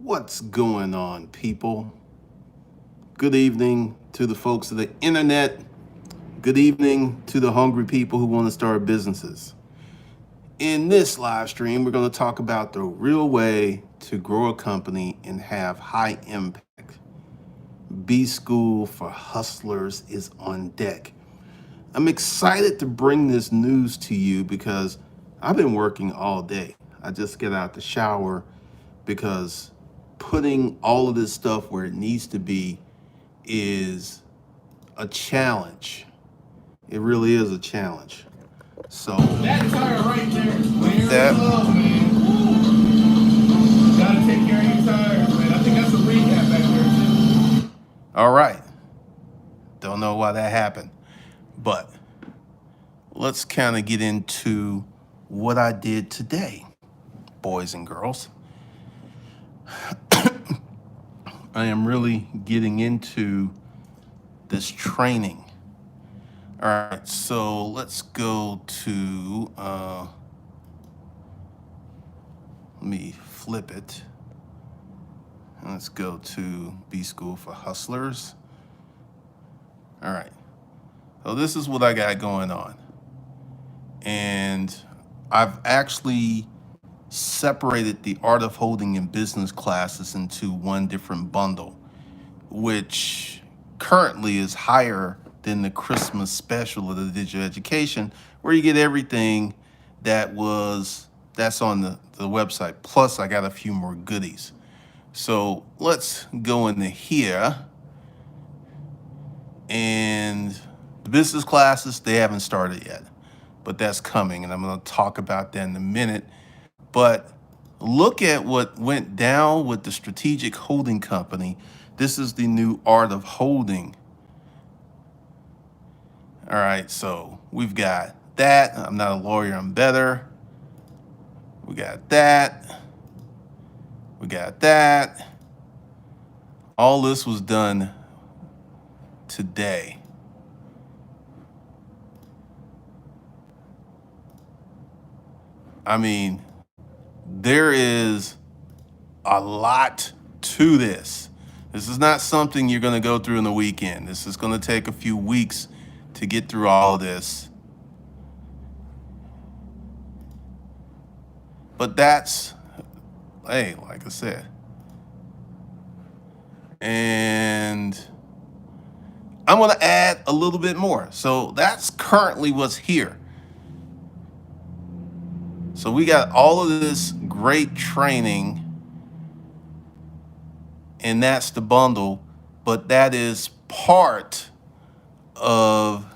What's going on, people? Good evening to the folks of the internet. Good evening to the hungry people who want to start businesses. In this live stream, we're going to talk about the real way to grow a company and have high impact. B School for Hustlers is on deck. I'm excited to bring this news to you because I've been working all day. I just get out the shower because putting all of this stuff where it needs to be is a challenge. It really is a challenge. So That tire right there. Layers that of love, man. You gotta take care of your tires, man. I think that's a recap back there too. all right. Don't know why that happened, but let's kind of get into what I did today, boys and girls. I am really getting into this training. All right, so let's go to, let me flip it. Let's go to B School for Hustlers. All right, so this is what I got going on. And I've actually separated the art of holding and business classes into one different bundle, which currently is higher than the Christmas special of the digital education, where you get everything that's on the website. Plus, I got a few more goodies. So let's go into here. And the business classes, they haven't started yet, but that's coming. And I'm going to talk about that in a minute. But look at what went down with the strategic holding company. This is the new art of holding. All right, so we've got that. I'm not a lawyer, I'm better. We got that. We got that. All this was done today. I mean, there is a lot to this. This is not something you're going to go through in the weekend. This is going to take a few weeks to get through all of this. But that's, hey, like I said. And I'm going to add a little bit more. So that's currently what's here. So we got all of this great training, and that's the bundle, but that is part of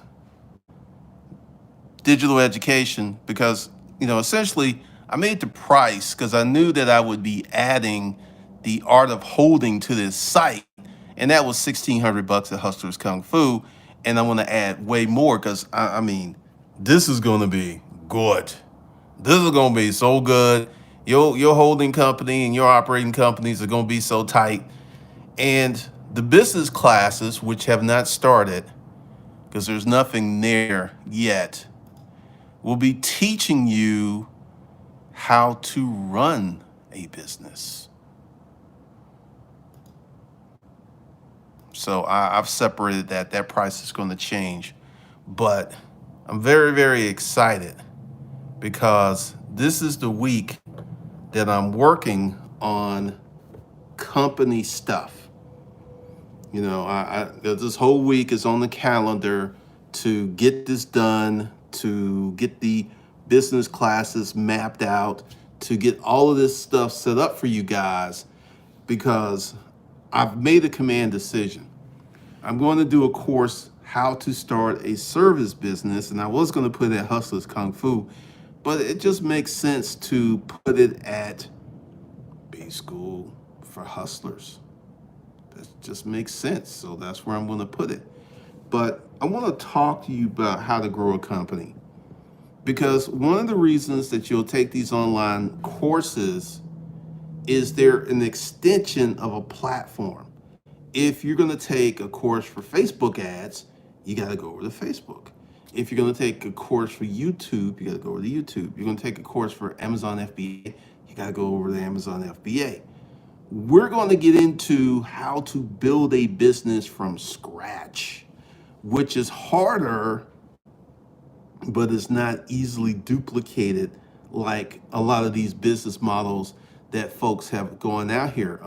digital education because, essentially I made the price because I knew that I would be adding the art of holding to this site, and that was $1,600 at Hustlers Kung Fu, and I want to add way more because I mean, this is going to be good. This is going to be so good. Your holding company and your operating companies are going to be so tight, and the business classes, which have not started because there's nothing there yet, will be teaching you how to run a business. So I've separated that. That price is going to change. But I'm very, very excited because this is the week that I'm working on company stuff. This whole week is on the calendar to get this done, to get the business classes mapped out, to get all of this stuff set up for you guys, because I've made a command decision. I'm going to do a course, how to start a service business, and I was going to put it at Hustlers Kung Fu, but it just makes sense to put it at B School for Hustlers. That just makes sense. So that's where I'm going to put it. But I want to talk to you about how to grow a company. Because one of the reasons that you'll take these online courses is they're an extension of a platform. If you're going to take a course for Facebook ads, you got to go over to Facebook. If you're going to take a course for YouTube, you got to go over to YouTube. You're going to take a course for Amazon FBA, you got to go over to Amazon FBA. we're going to get into how to build a business from scratch, which is harder, but it's not easily duplicated like a lot of these business models that folks have going out here.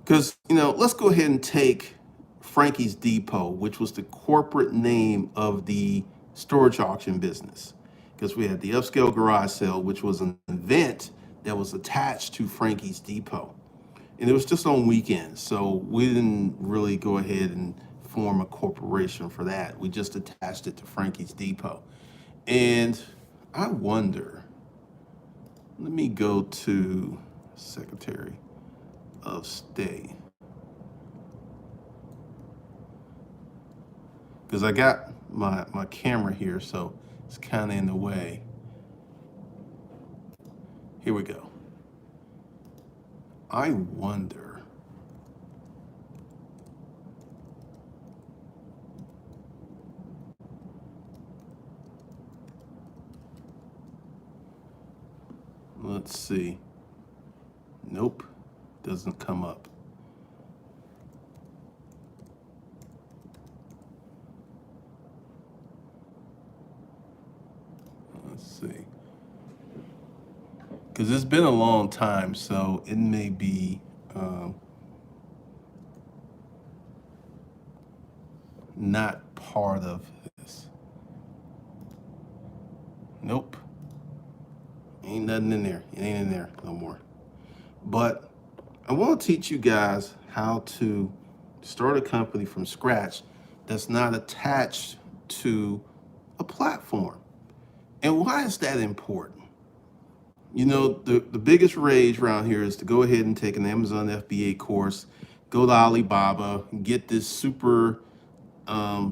Because, let's go ahead and take Frankie's Depot, which was the corporate name of the storage auction business. Because we had the upscale garage sale, which was an event that was attached to Frankie's Depot. And it was just on weekends. So we didn't really go ahead and form a corporation for that. We just attached it to Frankie's Depot. And I wonder, let me go to Secretary of State. Because I got my camera here, so it's kind of in the way. Here we go. I wonder, let's see. Nope, doesn't come up. Let's see. Because it's been a long time, so it may be not part of this. Nope. Ain't nothing in there. It ain't in there no more. But I want to teach you guys how to start a company from scratch that's not attached to a platform. And why is that important? The biggest rage around here is to go ahead and take an Amazon FBA course, go to Alibaba, get this super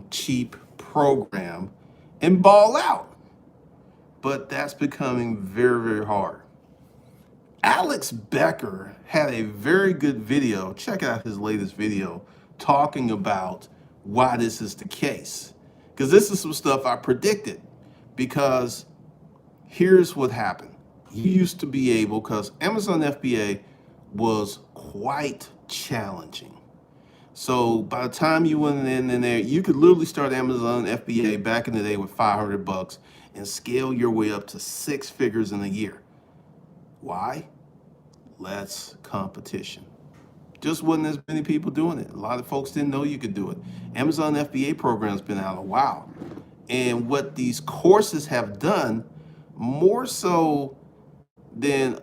cheap program, and ball out. But that's becoming very, very hard. Alex Becker had a very good video. Check out his latest video talking about why this is the case. Because this is some stuff I predicted. Because here's what happened. You used to be able, because Amazon FBA was quite challenging. So by the time you went in there, you could literally start Amazon FBA back in the day with $500 and scale your way up to 6 figures in a year. Why? Less competition. Just wasn't as many people doing it. A lot of folks didn't know you could do it. Amazon FBA program's been out a while. And what these courses have done, more so than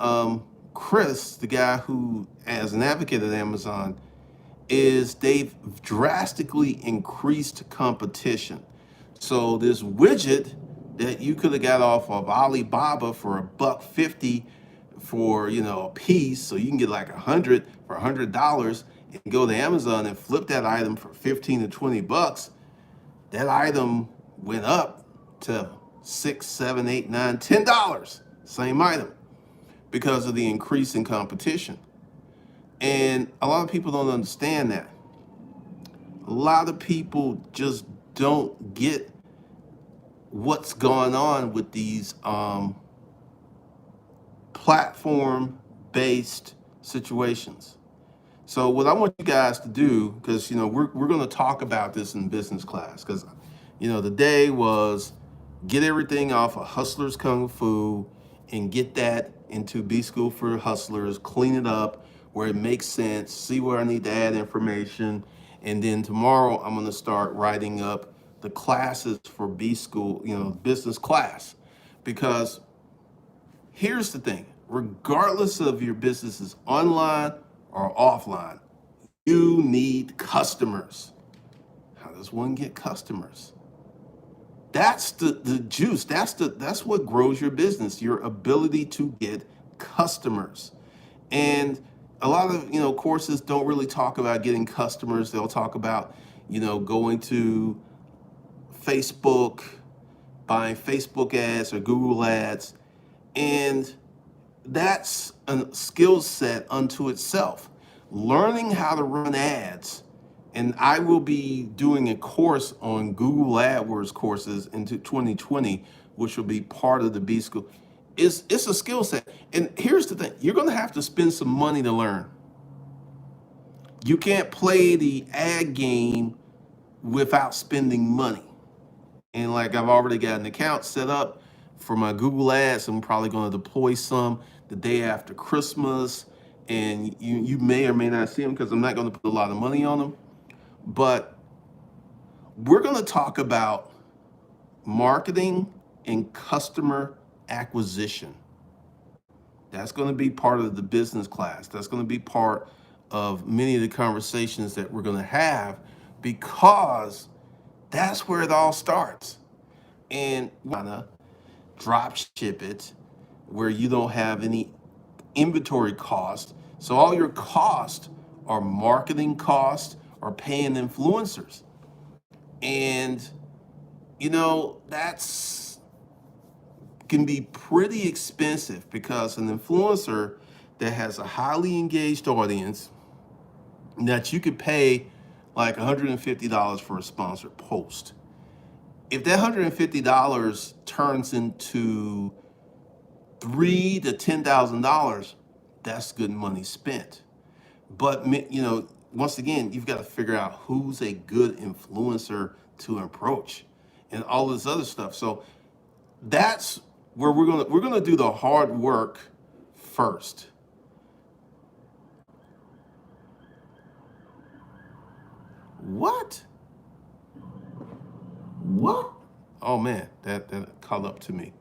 Chris, the guy who, as an advocate at Amazon, is they've drastically increased competition. So this widget that you could have got off of Alibaba for $1.50 for a piece, so you can get like 100 for $100, and go to Amazon and flip that item for 15 to 20 bucks. That item went up to $6, $7, $8, $9, $10. Same item, because of the increase in competition. And a lot of people don't understand that. A lot of people just don't get what's going on with these platform-based situations. So what I want you guys to do, because we're going to talk about this in business class, because the day was get everything off of Hustlers Kung Fu and get that into B School for Hustlers, clean it up where it makes sense, see where I need to add information, and then tomorrow I'm going to start writing up the classes for B School, business class. Because here's the thing, regardless of your business is online or offline, you need customers. How does one get customers? That's the juice. That's what grows your business, your ability to get customers. And a lot of courses don't really talk about getting customers. They'll talk about going to Facebook, buying Facebook ads or Google ads, and that's a skill set unto itself. Learning how to run ads, and I will be doing a course on Google AdWords courses into 2020, which will be part of the B School. it's a skill set. And here's the thing, you're going to have to spend some money to learn. You can't play the ad game without spending money. And like I've already got an account set up for my Google Ads. I'm probably going to deploy some the day after Christmas. And you may or may not see them because I'm not going to put a lot of money on them. But we're going to talk about marketing and customer acquisition. That's going to be part of the business class. That's going to be part of many of the conversations that we're going to have, because that's where it all starts. And want to drop ship it where you don't have any inventory cost. So all your costs are marketing costs or paying influencers. And that's can be pretty expensive, because an influencer that has a highly engaged audience that you could pay like $150 for a sponsored post. If that $150 turns into $3,000 to $10,000, that's good money spent. But once again, you've got to figure out who's a good influencer to approach, and all this other stuff. So that's where we're gonna do the hard work first. What? What? Oh man, that caught up to me.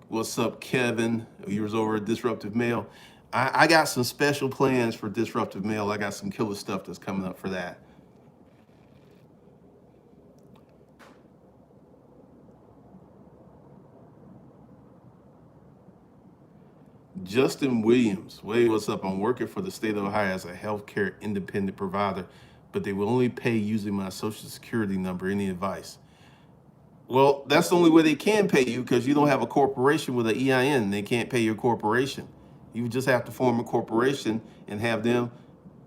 What's up, Kevin? You was over at Disruptive Mail. I got some special plans for Disruptive Mail. I got some killer stuff that's coming up for that. Justin Williams, Wade, what's up? I'm working for the state of Ohio as a healthcare independent provider, but they will only pay using my social security number. Any advice? Well, that's the only way they can pay you, because you don't have a corporation with an EIN. They can't pay your corporation. You just have to form a corporation and have them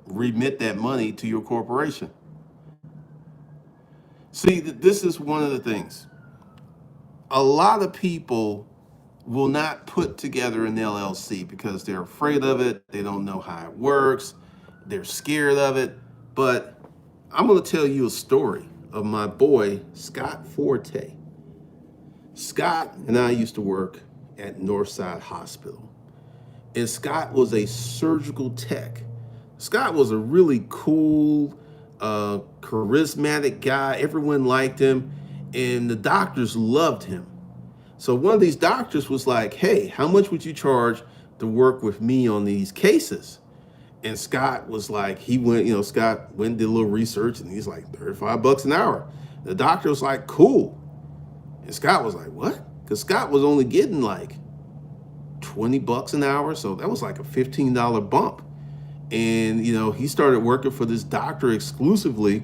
remit that money to your corporation. See, this is one of the things. A lot of people will not put together an LLC because they're afraid of it. They don't know how it works. They're scared of it. But I'm going to tell you a story of my boy, Scott Forte. Scott and I used to work at Northside Hospital. And Scott was a surgical tech. Scott was a really cool, charismatic guy. Everyone liked him, and the doctors loved him. So one of these doctors was like, hey, how much would you charge to work with me on these cases? And Scott was like, Scott went and did a little research, and he's like, $35 an hour. The doctor was like, cool. And Scott was like, what? Because Scott was only getting like $20 an hour. So that was like a $15 bump. And, he started working for this doctor exclusively,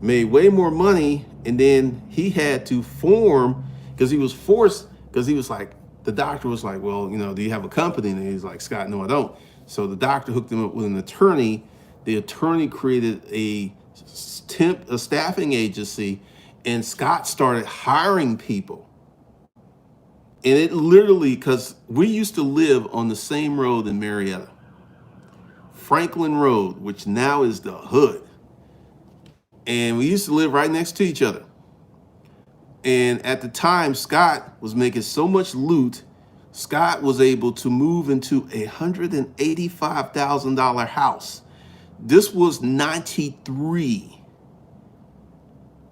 made way more money. And then he had to form, because he was forced, because he was like, the doctor was like, well, do you have a company? And he's like, Scott, no, I don't. So the doctor hooked him up with an attorney. The attorney created a staffing agency, and Scott started hiring people. And it literally, because we used to live on the same road in Marietta, Franklin Road, which now is the hood. And we used to live right next to each other. And at the time, Scott was making so much loot, Scott was able to move into a $185,000 house. This was 93.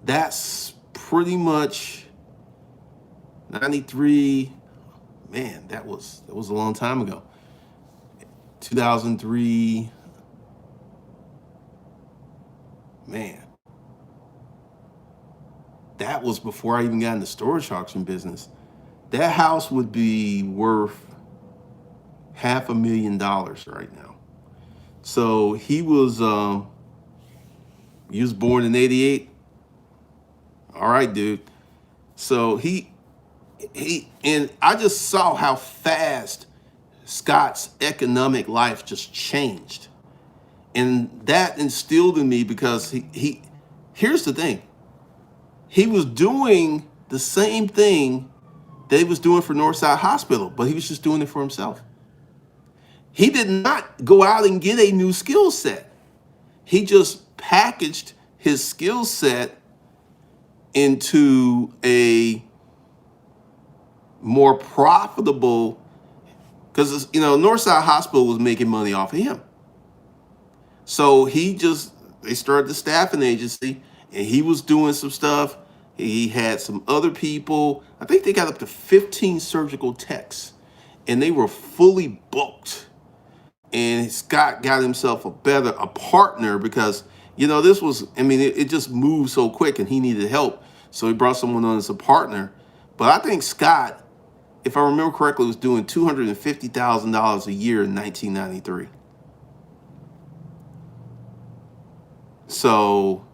That's pretty much 93. Man, that was a long time ago. 2003. Man. That was before I even got in the storage auction business. That house would be worth $500,000 right now. So he was born in '88. All right, dude. So he and I just saw how fast Scott's economic life just changed. And that instilled in me, because he here's the thing. He was doing the same thing that he was doing for Northside Hospital, but he was just doing it for himself. He did not go out and get a new skill set. He just packaged his skill set into a more profitable, because Northside Hospital was making money off of him. So they started the staffing agency, and he was doing some stuff. He had some other people. I think they got up to 15 surgical techs, and they were fully booked. And Scott got himself a partner, because this was, it just moved so quick, and he needed help, so he brought someone on as a partner. But I think Scott, if I remember correctly, was doing $250,000 a year in 1993. So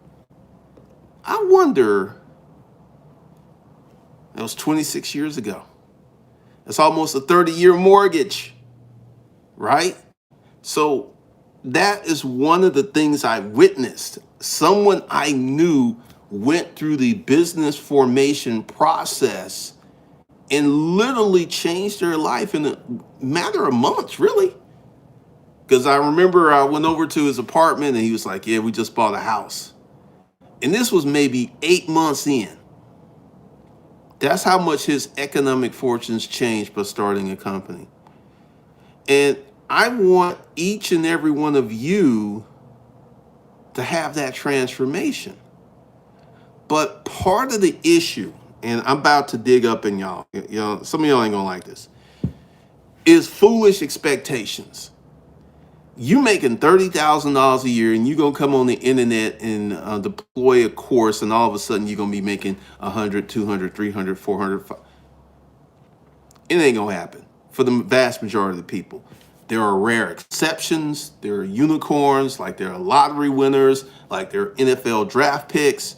I wonder, that was 26 years ago. That's almost a 30-year mortgage, right? So that is one of the things I witnessed. Someone I knew went through the business formation process and literally changed their life in a matter of months, really. Because I remember I went over to his apartment and he was like, yeah, we just bought a house. And this was maybe 8 months in. That's how much his economic fortunes changed by starting a company. And I want each and every one of you to have that transformation. But part of the issue, and I'm about to dig up in y'all, some of y'all ain't gonna like this, is foolish expectations. You making $30,000 a year, and you gonna come on the internet and deploy a course, and all of a sudden you're gonna be making 100, 200, 300, 400. It ain't gonna happen for the vast majority of the people. There are rare exceptions. There are unicorns, like there are lottery winners, like there are NFL draft picks.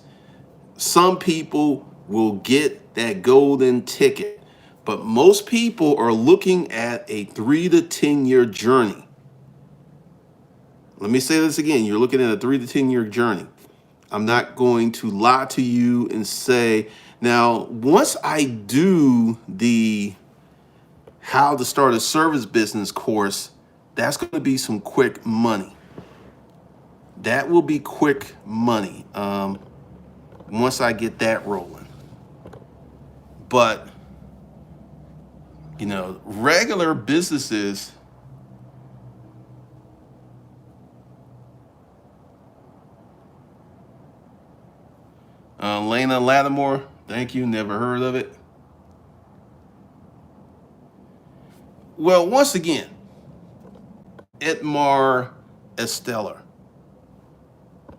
Some people will get that golden ticket, but most people are looking at a 3 to 10 year journey. Let me say this again. You're looking at a 3 to 10 year journey. I'm not going to lie to you and say, now, once I do the how to start a service business course, that's going to be some quick money. That will be quick money once I get that rolling. But, regular businesses, Lena Lattimore, thank you, never heard of it. Well, once again, Edmar Esteller. All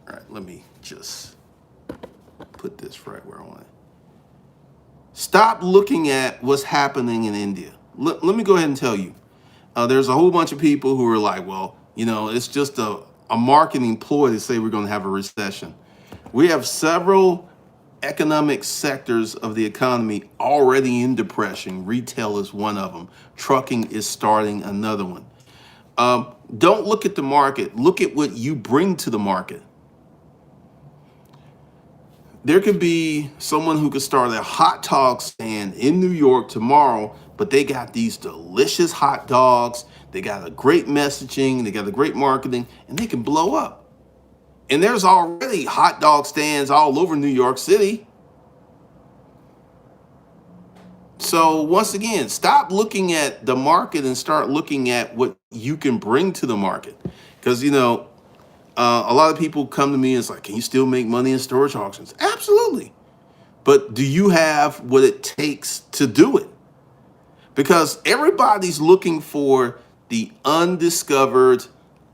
right, let me just put this right where I want it. Stop looking at what's happening in India. Let me go ahead and tell you. There's a whole bunch of people who are like, well, it's just a marketing ploy to say we're going to have a recession. We have several economic sectors of the economy already in depression. Retail is one of them. Trucking is starting another one. Don't look at the market. Look at what you bring to the market. There could be someone who could start a hot dog stand in New York tomorrow, but they got these delicious hot dogs. They got a great messaging. They got a great marketing, and they can blow up. And there's already hot dog stands all over New York City. So once again, stop looking at the market and start looking at what you can bring to the market. Because, a lot of people come to me and it's like, can you still make money in storage auctions? Absolutely. But do you have what it takes to do it? Because everybody's looking for the undiscovered,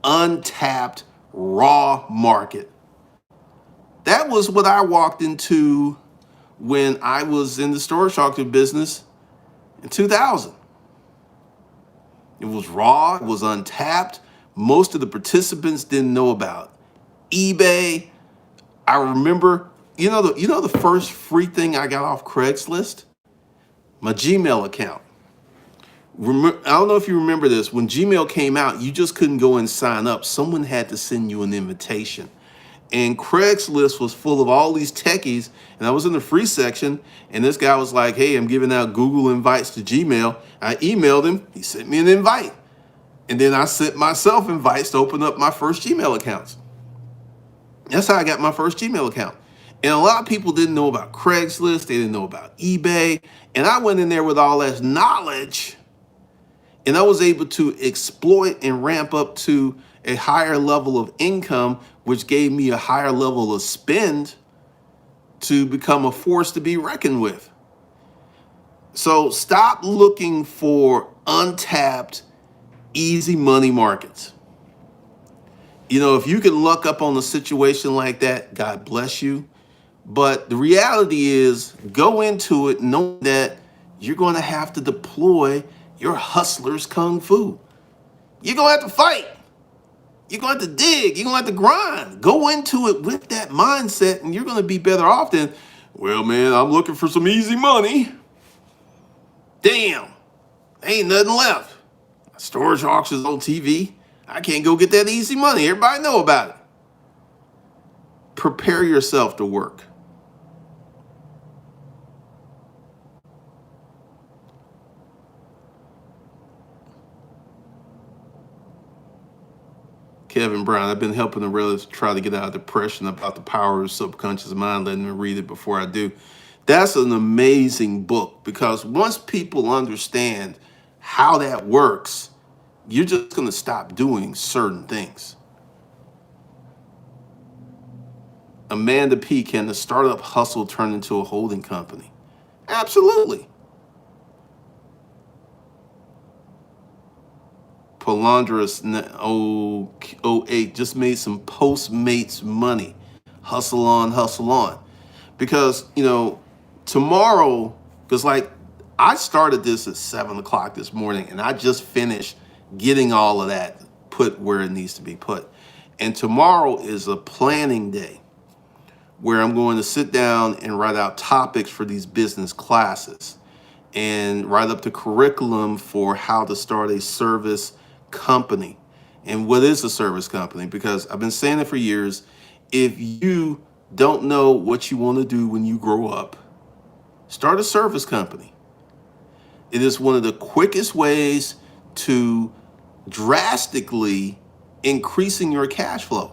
untapped, raw market. That was what I walked into when I was in the storage auction business in 2000. It was raw, it was untapped. Most of the participants didn't know about eBay. I remember, the first free thing I got off Craigslist? My Gmail account. I don't know if you remember this. When Gmail came out, you just couldn't go and sign up. Someone had to send you an invitation. And Craigslist was full of all these techies, and I was in the free section, and this guy was like, hey, I'm giving out Google invites to Gmail. I emailed him, he sent me an invite. And then I sent myself invites to open up my first Gmail accounts. That's how I got my first Gmail account. And a lot of people didn't know about Craigslist, they didn't know about eBay. And I went in there with all that knowledge, and I was able to exploit and ramp up to a higher level of income, which gave me a higher level of spend to become a force to be reckoned with. So stop looking for untapped, easy money markets. You know, if you can luck up on a situation like that, God bless you. But the reality is, go into it knowing that you're going to have to deploy your hustler's kung fu. You're going to have to fight. You're going to have to dig. You're going to have to grind. Go into it with that mindset, and you're going to be better off than, well, man, I'm looking for some easy money. Damn, ain't nothing left. Storage auctions on TV. I can't go get that easy money. Everybody know about it. Prepare yourself to work. Kevin Brown, I've been helping the relatives try to get out of depression about the power of subconscious mind, letting them read it before I do. That's an amazing book, because once people understand how that works, you're just going to stop doing certain things. Amanda P., can the startup hustle turn into a holding company? Absolutely. Polandrous 08 just made some Postmates money. Hustle on, hustle on. Because, you know, tomorrow, because like I started this at 7 o'clock this morning, and I just finished getting all of that put where it needs to be put. And tomorrow is a planning day where I'm going to sit down and write out topics for these business classes and write up the curriculum for how to start a service company. And what is a service company? Because I've been saying it for years. If you don't know what you want to do when you grow up, start a service company. It is one of the quickest ways to drastically increasing your cash flow.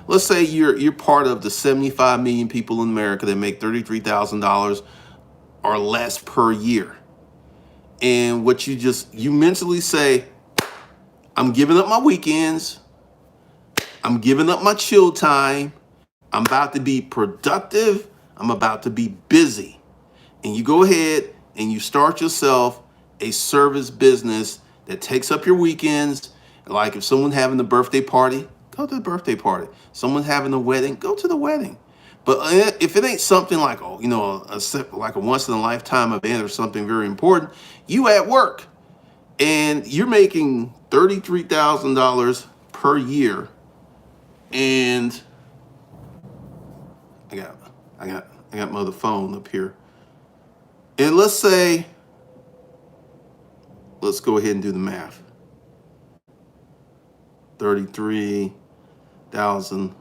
Let's say you're part of the 75 million people in America that make $33,000 or less per year. And what you mentally say, I'm giving up my weekends. I'm giving up my chill time. I'm about to be productive. I'm about to be busy. And you go ahead and you start yourself a service business that takes up your weekends. Like if someone's having a birthday party, go to the birthday party. Someone's having a wedding, go to the wedding. But if it ain't something like, like a once in a lifetime event or something very important, you at work and you're making $33,000 per year. And I got my other phone up here. And let's go ahead and do the math. 33,000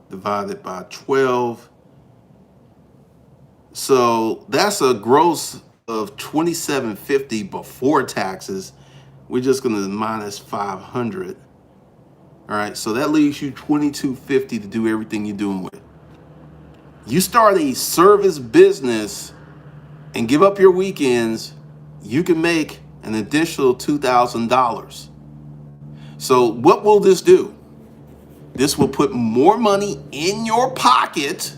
divided by 12. So that's a gross of $2,750 before taxes. We're just going to minus 500. All right, so that leaves you $2,250 to do everything you're doing with. You start a service business and give up your weekends, you can make an additional $2,000. So what will this do? This will put more money in your pocket,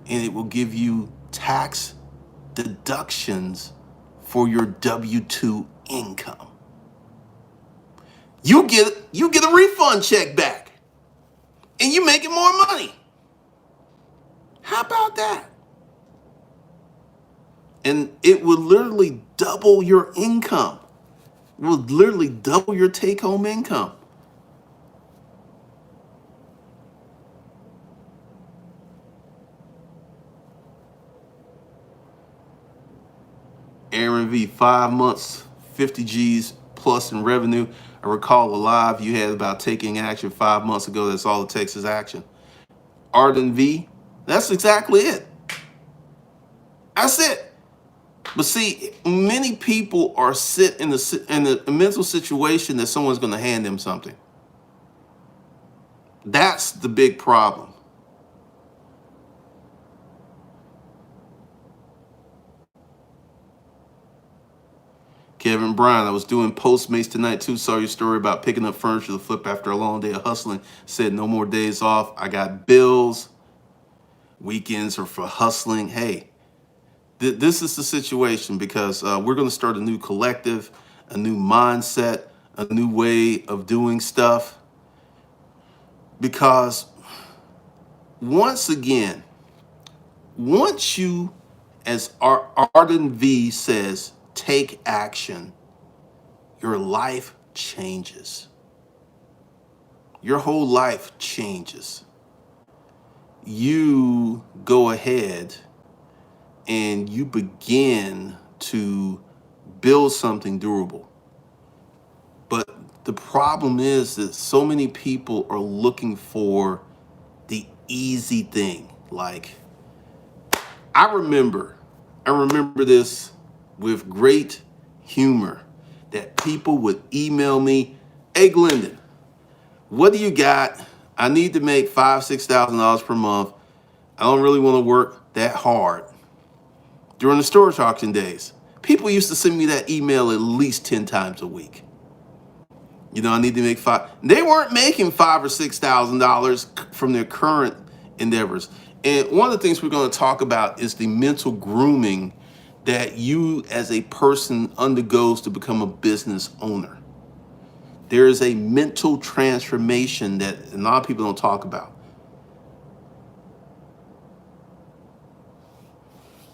and it will give you tax deductions for your W-2 income. You get a refund check back, and you're making more money. How about that? And it will literally double your income. It will literally double your take-home income. Aaron V, 5 months, 50 G's plus in revenue. I recall a live you had about taking action 5 months ago. That's all it takes is action. Arden V, that's exactly it. That's it. But see, many people are sit in the mental situation that someone's going to hand them something. That's the big problem. Kevin Bryan, I was doing Postmates tonight too. Saw your story about picking up furniture to flip after a long day of hustling. Said no more days off. I got bills. Weekends are for hustling. Hey, this is the situation because we're going to start a new collective, a new mindset, a new way of doing stuff. Because once again, once you, as Arden V says, take action, your life changes. Your whole life changes. You go ahead and you begin to build something durable. But the problem is that so many people are looking for the easy thing. Like, I remember this with great humor that people would email me, "Hey Glendon, what do you got? I need to make $5,000-$6,000 per month. I don't really want to work that hard." During the storage auction days, people used to send me that email at least 10 times a week. You know, I need to make five. They weren't making $5,000 or $6,000 from their current endeavors. And one of the things we're going to talk about is the mental grooming that you as a person undergoes to become a business owner. There is a mental transformation that a lot of people don't talk about.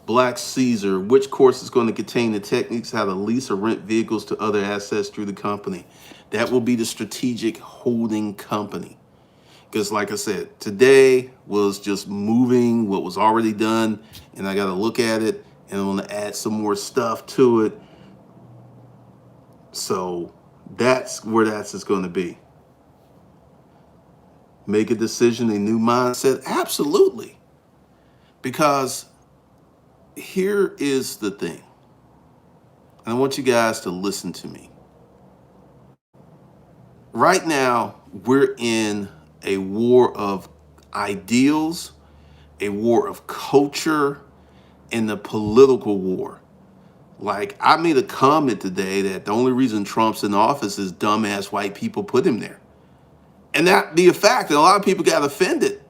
Black Caesar, which course is going to contain the techniques how to lease or rent vehicles to other assets through the company? That will be the strategic holding company. Because like I said, today was just moving what was already done, and I got to look at it, and I'm going to add some more stuff to it. So that's where that's going to be. Make a decision, a new mindset? Absolutely. Because here is the thing. And I want you guys to listen to me. Right now, we're in a war of ideals, a war of culture, and the political war. Like, I made a comment today that the only reason Trump's in office is dumbass white people put him there. And that be a fact, and a lot of people got offended.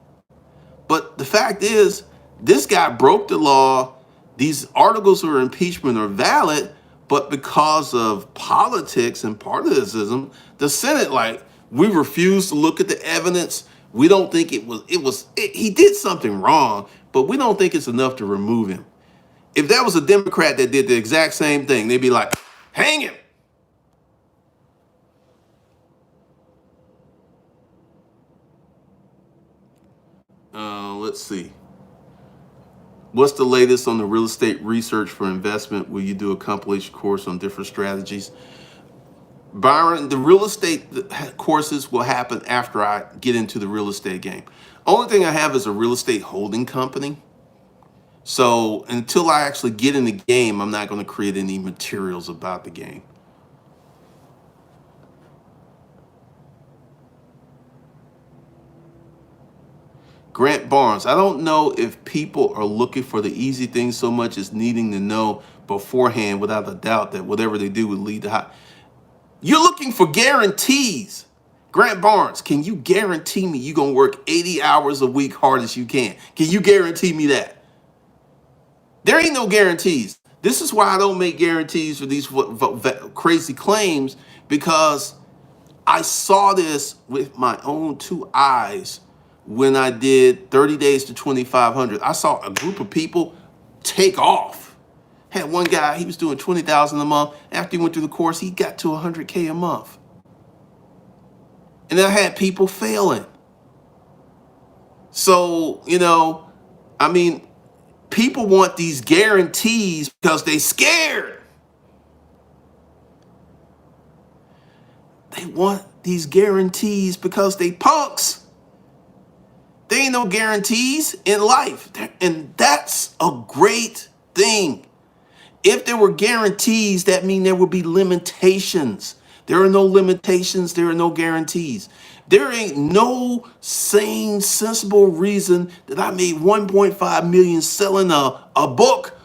But the fact is, this guy broke the law. These articles of impeachment are valid, but because of politics and partisanship, the Senate, like, we refuse to look at the evidence. We don't think he did something wrong, but we don't think it's enough to remove him. If that was a Democrat that did the exact same thing, they'd be like, hang him. Let's see. What's the latest on the real estate research for investment? Will you do a compilation course on different strategies? Byron, the real estate courses will happen after I get into the real estate game. Only thing I have is a real estate holding company. So until I actually get in the game, I'm not going to create any materials about the game. Grant Barnes, I don't know if people are looking for the easy things so much as needing to know beforehand without a doubt that whatever they do would lead to high. You're looking for guarantees. Grant Barnes, can you guarantee me you're going to work 80 hours a week hard as you can? Can you guarantee me that? There ain't no guarantees. This is why I don't make guarantees for these crazy claims, because I saw this with my own two eyes when I did 30 days to 2,500. I saw a group of people take off. Had one guy, he was doing 20,000 a month. After he went through the course, he got to 100K a month. And I had people failing. So, I mean, people want these guarantees because they scared. They want these guarantees because they punks. There ain't no guarantees in life. And that's a great thing. If there were guarantees, that means there would be limitations. There are no limitations. There are no guarantees. There ain't no sane, sensible reason that I made 1.5 million selling a book.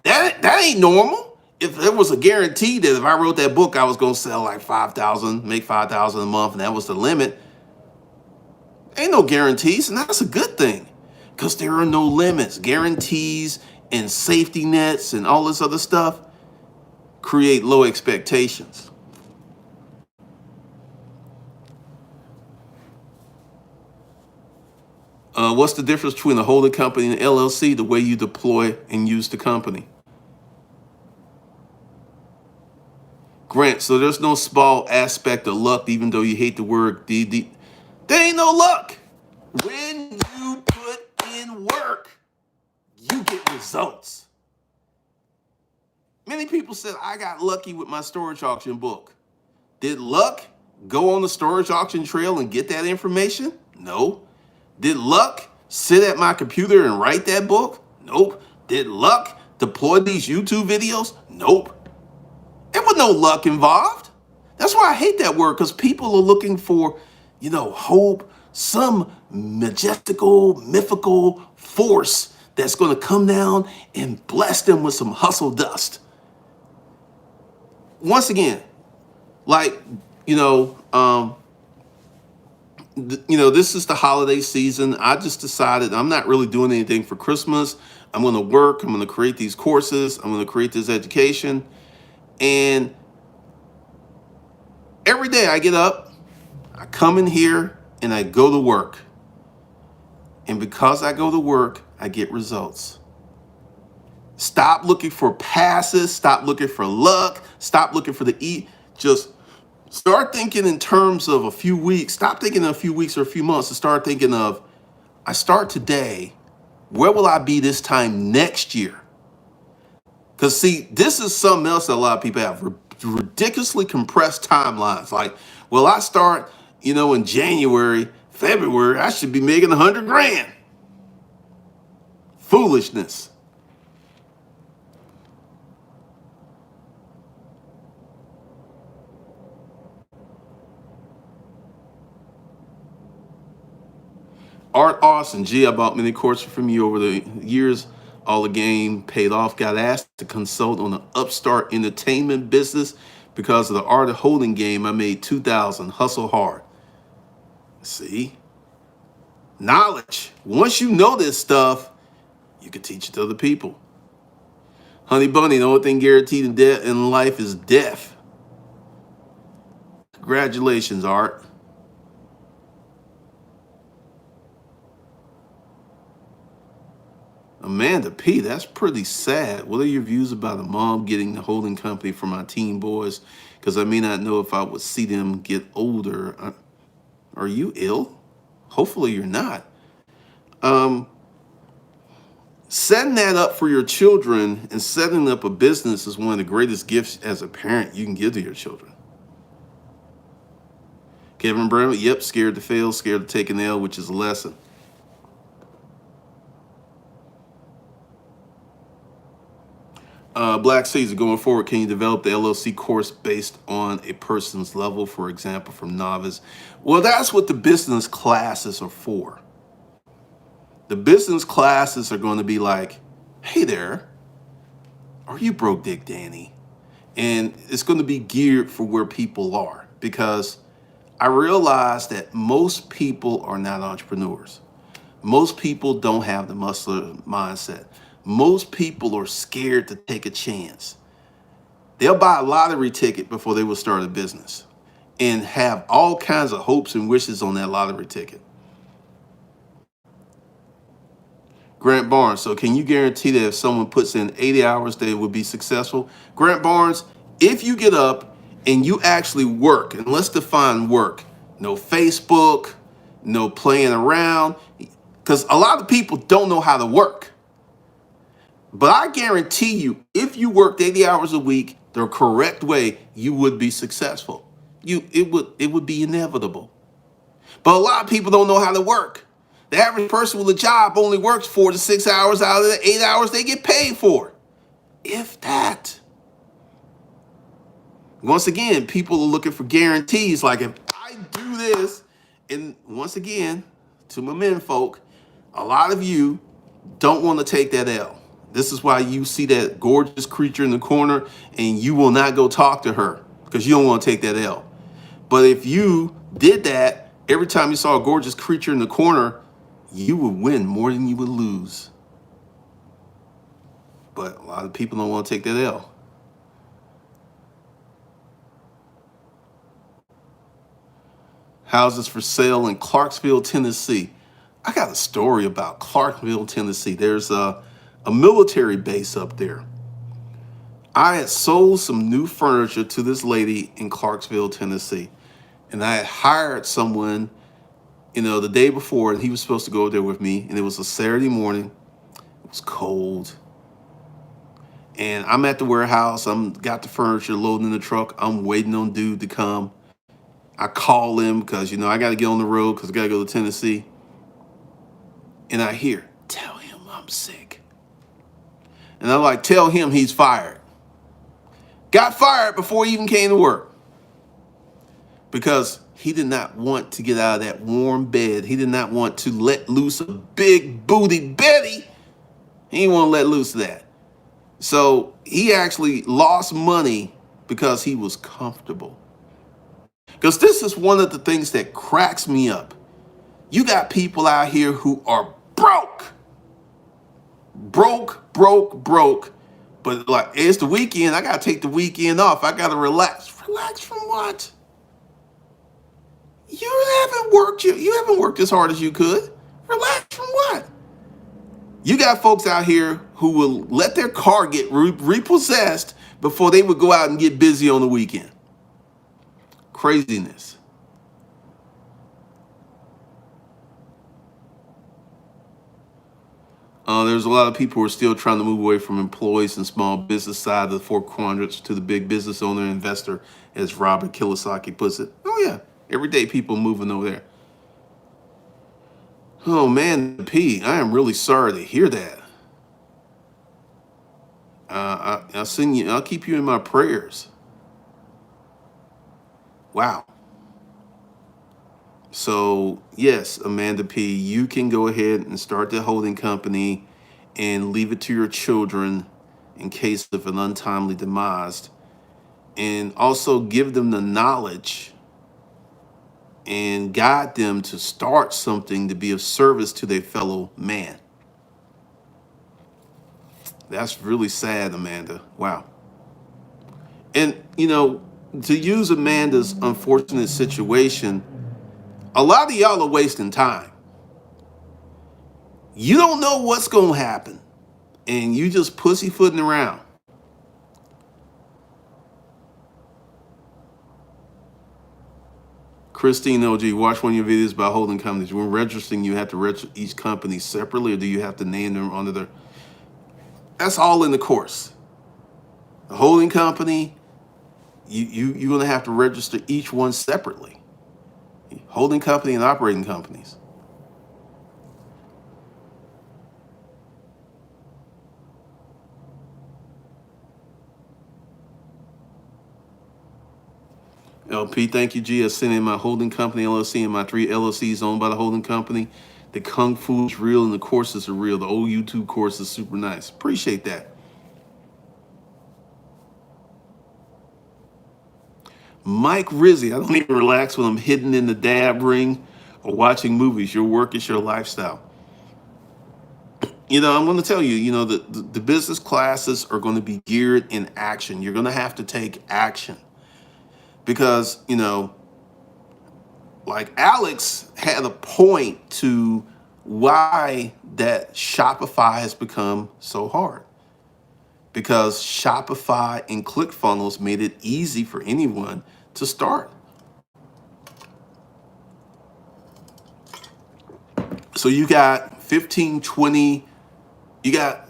That ain't normal. If there was a guarantee that if I wrote that book, I was going to sell like 5,000, make 5,000 a month, and that was the limit, ain't no guarantees, and that's a good thing because there are no limits. Guarantees and safety nets and all this other stuff create low expectations. What's the difference between a holding company and an LLC? The way you deploy and use the company. Grant, so there's no small aspect of luck, even though you hate the word DD. There ain't no luck. When you put in work, you get results. Many people said, I got lucky with my storage auction book. Did luck go on the storage auction trail and get that information? No. Did luck sit at my computer and write that book? Nope. Did luck deploy these YouTube videos? Nope. There was no luck involved. That's why I hate that word, because people are looking for, hope, some majestical, mythical force that's going to come down and bless them with some hustle dust. Once again, like, this is the holiday season. I just decided I'm not really doing anything for Christmas. I'm going to work. I'm going to create these courses. I'm going to create this education. And every day I get up, I come in here and I go to work. And because I go to work, I get results. Stop looking for passes. Stop looking for luck. Stop looking for the eat. Just start thinking in terms of a few weeks. Stop thinking in a few weeks or a few months and start thinking of, I start today. Where will I be this time next year? Because, see, this is something else that a lot of people have. Ridiculously compressed timelines. Like, well, I start, in January, February, I should be making 100 grand. Foolishness. Art Austin, gee, I bought many courses from you over the years. All the game paid off. Got asked to consult on an upstart entertainment business because of the art of holding game. I made 2,000. Hustle hard. See, knowledge. Once you know this stuff, you can teach it to other people. Honey Bunny, the only thing guaranteed in life is death. Congratulations, Art. Amanda P, that's pretty sad. What are your views about a mom getting the holding company for my teen boys? Because I may not know if I would see them get older. Are you ill? Hopefully you're not. Setting that up for your children and setting up a business is one of the greatest gifts as a parent you can give to your children. Kevin Brown, yep, scared to fail, scared to take an L, which is a lesson. Black Caesar, going forward, can you develop the LLC course based on a person's level, for example, from novice? Well, that's what the business classes are for. The business classes are going to be like, hey there, are you broke, Dick Danny? And it's going to be geared for where people are, because I realize that most people are not entrepreneurs. Most people don't have the muscular mindset. Most people are scared to take a chance. They'll buy a lottery ticket before they will start a business and have all kinds of hopes and wishes on that lottery ticket. Grant Barnes, so can you guarantee that if someone puts in 80 hours, they will be successful? Grant Barnes, if you get up and you actually work, and let's define work, no Facebook, no playing around, because a lot of people don't know how to work. But I guarantee you, if you worked 80 hours a week the correct way, you would be successful. it would be inevitable. But a lot of people don't know how to work. The average person with a job only works 4 to 6 hours out of the 8 hours they get paid for, if that. Once again, people are looking for guarantees. Like, if I do this, and once again, to my men folk, a lot of you don't want to take that L. This is why you see that gorgeous creature in the corner and you will not go talk to her because you don't want to take that L. But if you did that, every time you saw a gorgeous creature in the corner, you would win more than you would lose. But a lot of people don't want to take that L. Houses for sale in Clarksville, Tennessee. I got a story about Clarksville, Tennessee. There's a military base up there. I had sold some new furniture to this lady in Clarksville, Tennessee. And I had hired someone, the day before, and he was supposed to go there with me. And it was a Saturday morning. It was cold. And I'm at the warehouse. Got the furniture loading in the truck. I'm waiting on dude to come. I call him because, I got to get on the road because I got to go to Tennessee. And I hear, tell him I'm sick. And I'm like, tell him he's fired. Got fired before he even came to work. Because he did not want to get out of that warm bed. He did not want to let loose a big booty Betty. He didn't want to let loose of that. So he actually lost money because he was comfortable. Because this is one of the things that cracks me up. You got people out here who are broke. Broke. But like, it's the weekend. I got to take the weekend off. I got to relax. Relax from what? You haven't worked as hard as you could. Relax from what? You got folks out here who will let their car get repossessed before they would go out and get busy on the weekend. Craziness. There's a lot of people who are still trying to move away from employees and small business side of the four quadrants to the big business owner and investor, as Robert Kiyosaki puts it. Oh yeah, everyday people moving over there. Oh man, P, I am really sorry to hear that. I'll send you. I'll keep you in my prayers. Wow. So yes, Amanda P, you can go ahead and start the holding company and leave it to your children in case of an untimely demise, and also give them the knowledge and guide them to start something to be of service to their fellow man. That's really sad, Amanda. Wow. And, to use Amanda's unfortunate situation, a lot of y'all are wasting time. You don't know what's going to happen, and you just pussyfooting around. Christine OG, watch one of your videos about holding companies. When registering, you have to register each company separately, or do you have to name them under their... That's all in the course. The holding company, you're going to have to register each one separately. Holding company and operating companies. LP, thank you, G. I sent in my holding company LLC and my 3 LLCs owned by the holding company. The Kung Fu is real and the courses are real. The old YouTube course is super nice. Appreciate that. Mike Rizzi, I don't even relax when I'm hidden in the dab ring or watching movies. Your work is your lifestyle. I'm going to tell you, the business classes are going to be geared in action. You're going to have to take action. Because, like Alex had a point to why that Shopify has become so hard. Because Shopify and ClickFunnels made it easy for anyone to start. So you got 15, 20, you got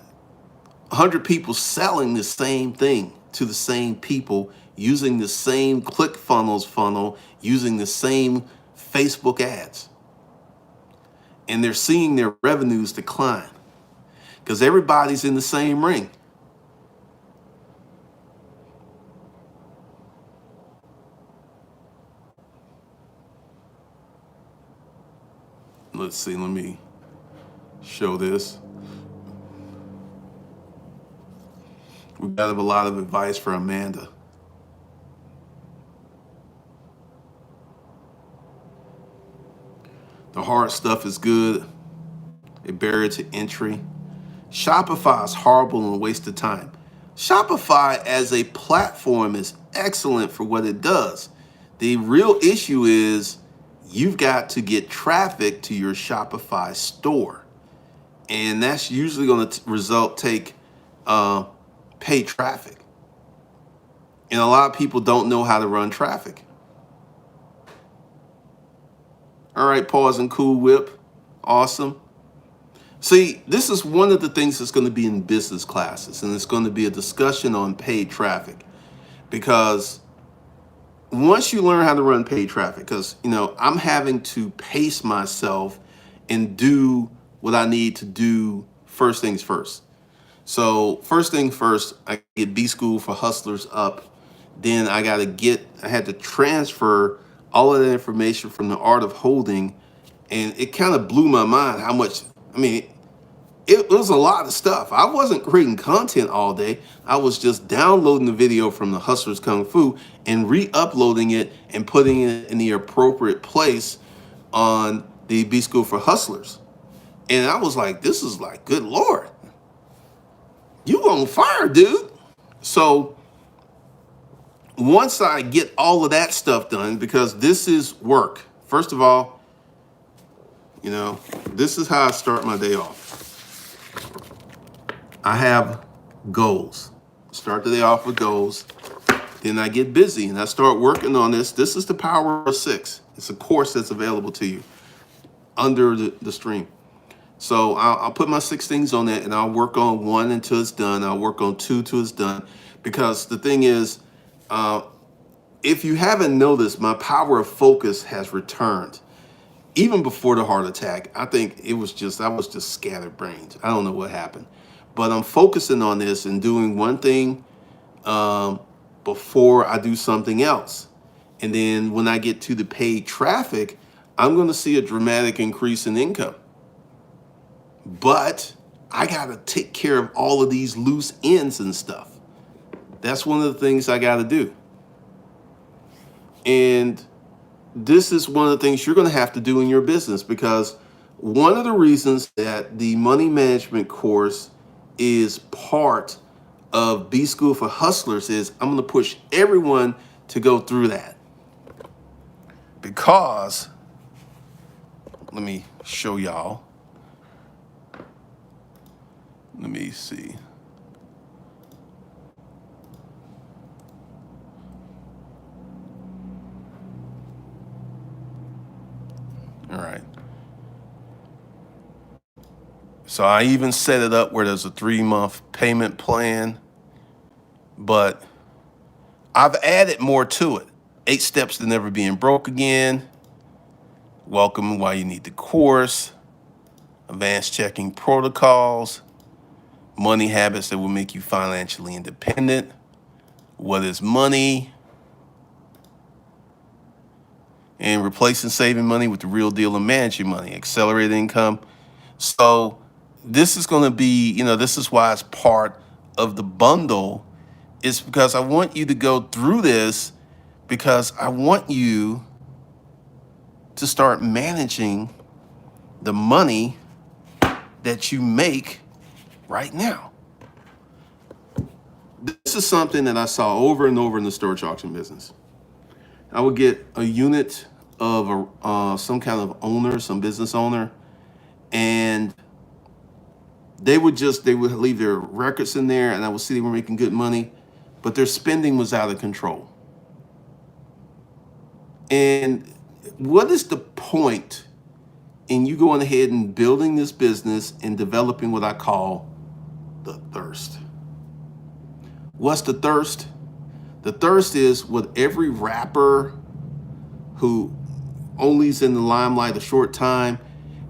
100 people selling the same thing to the same people using the same ClickFunnels funnel, using the same Facebook ads. And they're seeing their revenues decline because everybody's in the same ring. Let's see, let me show this. We got a lot of advice for Amanda. The hard stuff is good. A barrier to entry. Shopify is horrible and a waste of time. Shopify as a platform is excellent for what it does. The real issue is you've got to get traffic to your Shopify store. And that's usually going to take paid traffic. And a lot of people don't know how to run traffic. All right, pause and Cool Whip. Awesome. See, this is one of the things that's going to be in business classes, and it's going to be a discussion on paid traffic. Because once you learn how to run paid traffic, because, I'm having to pace myself and do what I need to do first things first. So first thing first, I get B School for Hustlers up. Then I had to transfer all of that information from the Art of Holding. And it kind of blew my mind how much, it was a lot of stuff. I wasn't creating content all day. I was just downloading the video from the Hustlers Kung Fu and re-uploading it and putting it in the appropriate place on the B School for Hustlers. And I was like, this is like, good Lord, you on fire, dude. So once I get all of that stuff done, because this is work. First of all, this is how I start my day off. I have goals. Start the day off with goals. Then I get busy and I start working on this. This is the Power of 6. It's a course that's available to you under the stream. So I'll put my 6 things on that and I'll work on 1 until it's done. I'll work on 2 till it's done. Because the thing is, if you haven't noticed, my power of focus has returned. Even before the heart attack, I think I was just scattered brains. I don't know what happened. But I'm focusing on this and doing one thing before I do something else. And then when I get to the paid traffic, I'm going to see a dramatic increase in income. But I got to take care of all of these loose ends and stuff. That's one of the things I got to do. And this is one of the things you're going to have to do in your business, because one of the reasons that the money management course is part of B School for Hustlers is I'm going to push everyone to go through that. Because, let me show y'all. Let me see. All right. So I even set it up where there's a 3-month payment plan, but I've added more to it. 8 steps to never being broke again. Welcome why you need the course. Advanced checking protocols. Money habits that will make you financially independent. What is money? And replacing saving money with the real deal of managing money. Accelerated income. So this is going to be, this is why it's part of the bundle. It's because I want you to go through this, because I want you to start managing the money that you make right now. This is something that I saw over and over in the storage auction business. I would get a unit of some kind of owner, some business owner, and they would leave their records in there, and I would see they were making good money, but their spending was out of control. And what is the point in you going ahead and building this business and developing what I call the thirst? What's the thirst? The thirst is with every rapper who only is in the limelight a short time,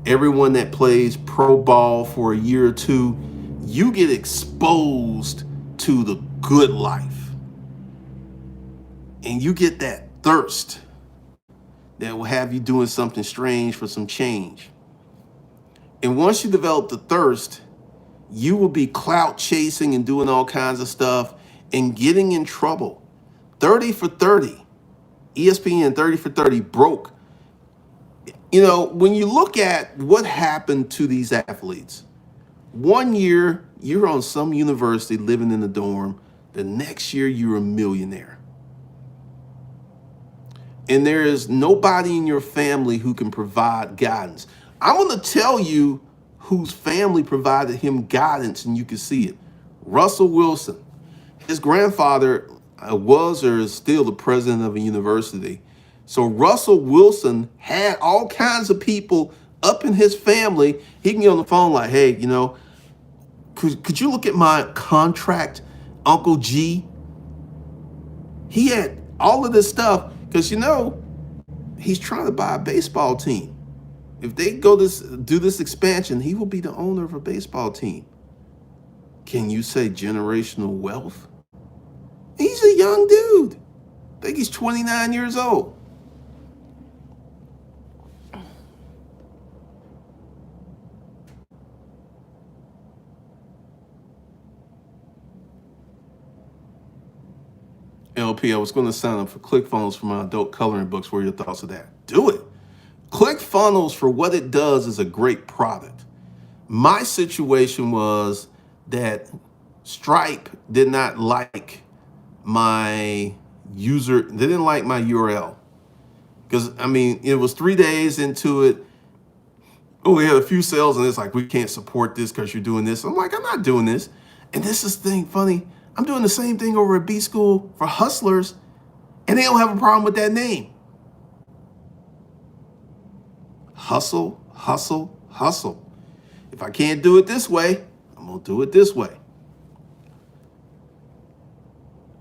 everyone that plays pro ball for a year or two, you get exposed to the good life. And you get that thirst that will have you doing something strange for some change. And once you develop the thirst, you will be clout chasing and doing all kinds of stuff and getting in trouble. 30 for 30. ESPN 30 for 30 broke. You know, when you look at what happened to these athletes, one year you're on some university living in the dorm, the next year you're a millionaire. And there is nobody in your family who can provide guidance. I'm going to tell you whose family provided him guidance, and you can see it. Russell Wilson. His grandfather was or is still the president of a university. So Russell Wilson had all kinds of people up in his family. He can get on the phone like, hey, you know, could you look at my contract, Uncle G? He had all of this stuff because, you know, he's trying to buy a baseball team. If they do this expansion, he will be the owner of a baseball team. Can you say generational wealth? He's a young dude. I think he's 29 years old. LP, I was going to sign up for ClickFunnels for my adult coloring books. What are your thoughts of that? Do it. ClickFunnels, for what it does, is a great product. My situation was that Stripe did not like my user. They didn't like my URL. Because, I mean, it was 3 days into it. Oh, we had a few sales, and it's like, we can't support this because you're doing this. I'm like, I'm not doing this. And this is the thing funny. I'm doing the same thing over at B School for Hustlers, and they don't have a problem with that name. Hustle, hustle, hustle. If I can't do it this way, I'm going to do it this way.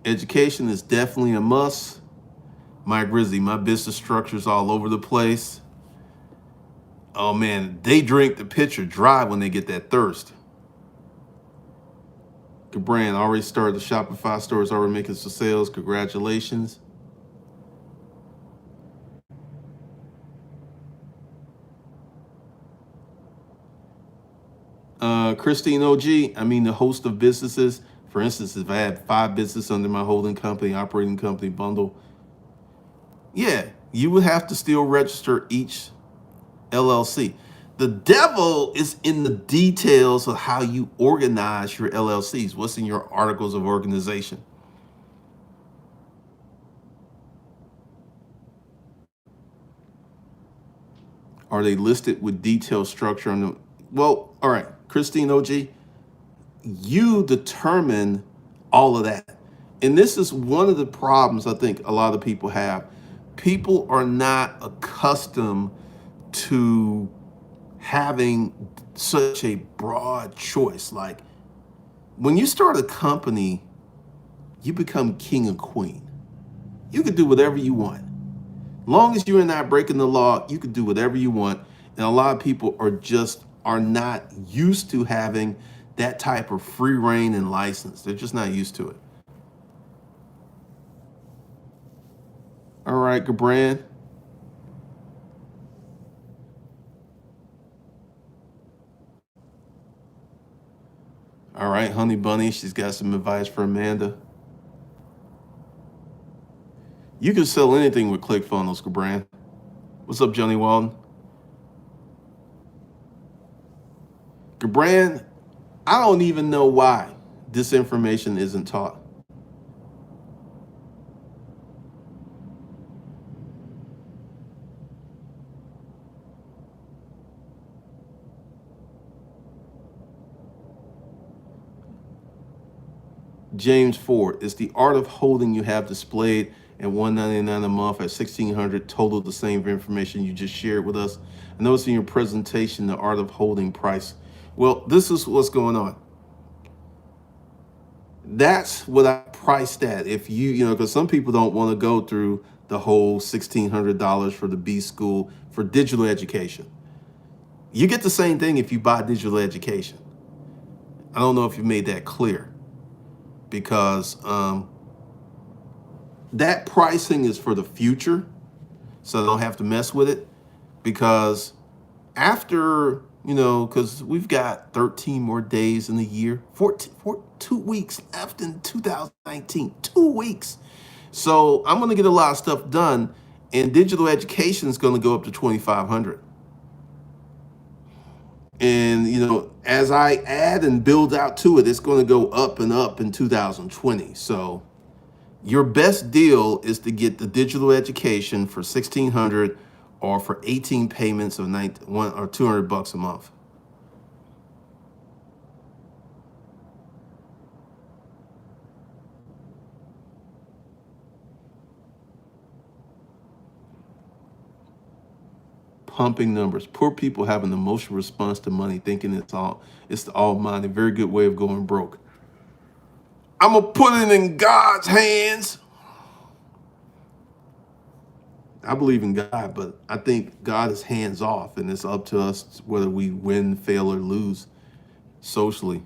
Education is definitely a must. Mike Rizzi, my business structure's all over the place. Oh man, they drink the pitcher dry when they get that thirst. Good brand, already started the Shopify stores, already making some sales. Congratulations. Christine OG, I mean the host of businesses. For instance, if I had 5 businesses under my holding company, operating company bundle, yeah, you would have to still register each LLC. The devil is in the details of how you organize your LLCs. What's in your articles of organization? Are they listed with detailed structure on them? Well, all right, Christine OG, you determine all of that. And this is one of the problems I think a lot of people have. People are not accustomed to having such a broad choice. Like when you start a company, you become king and queen. You can do whatever you want. Long as you're not breaking the law, you can do whatever you want. And a lot of people are not used to having that type of free reign and license. They're just not used to it. All right, Gabran. All right, Honey Bunny, she's got some advice for Amanda. You can sell anything with ClickFunnels, Gabran. What's up, Johnny Walden? Gabran, I don't even know why this information isn't taught. James Ford, is the art of holding you have displayed at $199 a month at $1,600 total the same information you just shared with us? I noticed in your presentation the art of holding price. Well, this is what's going on. That's what I priced at. If because some people don't want to go through the whole $1,600 for the B school for digital education. You get the same thing if you buy digital education. I don't know if you made that clear because that pricing is for the future, so I don't have to mess with it. Because after, because we've got 13 more days in the year, 2 weeks left in 2019, 2 weeks. So I'm going to get a lot of stuff done, and digital education is going to go up to 2,500. And as I add and build out to it, it's going to go up and up in 2020. So your best deal is to get the digital education for 1,600 or for 18 payments of one or $200 a month. Pumping numbers. Poor people have an emotional response to money, thinking it's the almighty. Very good way of going broke. I'm gonna put it in God's hands. I believe in God, but I think God is hands off, and it's up to us whether we win, fail, or lose socially.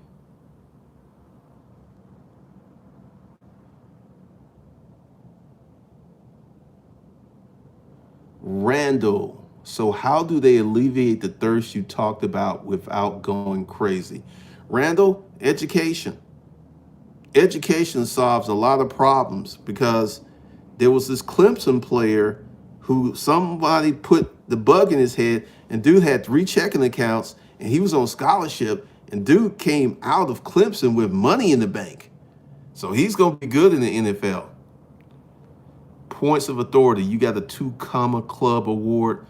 Randall, so how do they alleviate the thirst you talked about without going crazy? Randall, education. Education solves a lot of problems because there was this Clemson player who somebody put the bug in his head, and dude had 3 checking accounts and he was on scholarship, and dude came out of Clemson with money in the bank. So he's going to be good in the NFL. Points of authority. You got a 2 comma club award.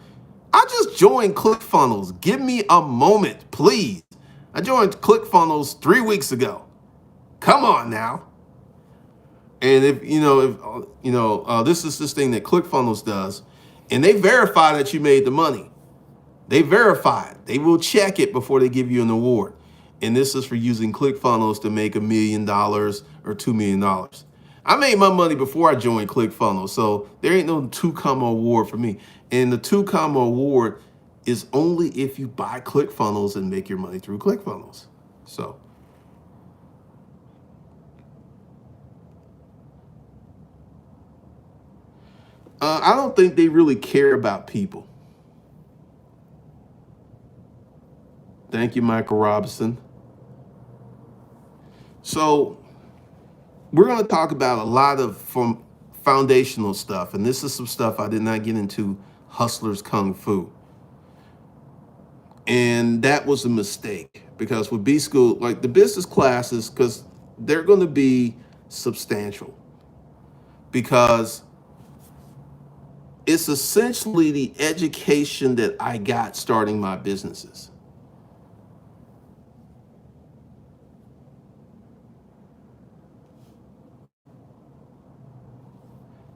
I just joined ClickFunnels. Give me a moment, please. I joined ClickFunnels 3 weeks ago. Come on now. And this is this thing that ClickFunnels does, and they verify that you made the money. They verify it. They will check it before they give you an award. And this is for using ClickFunnels to make $1 million or $2 million. I made my money before I joined ClickFunnels, so there ain't no 2 comma award for me. And the 2 comma award is only if you buy ClickFunnels and make your money through ClickFunnels. So I don't think they really care about people. Thank you, Michael Robinson. So we're going to talk about a lot of from foundational stuff, and this is some stuff I did not get into. Hustlers Kung Fu, and that was a mistake because with B school, like the business classes, because they're going to be substantial, because it's essentially the education that I got starting my businesses.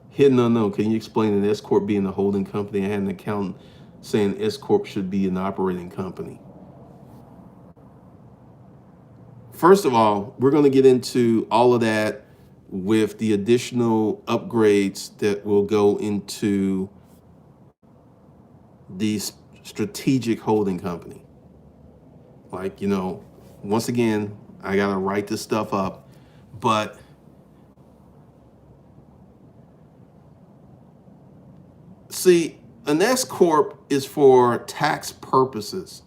Hidden unknown. Can you explain an S corp being a holding company? I had an accountant saying S corp should be an operating company. First of all, we're going to get into all of that with the additional upgrades that will go into the strategic holding company. Like, once again, I got to write this stuff up, but see, an S corp is for tax purposes.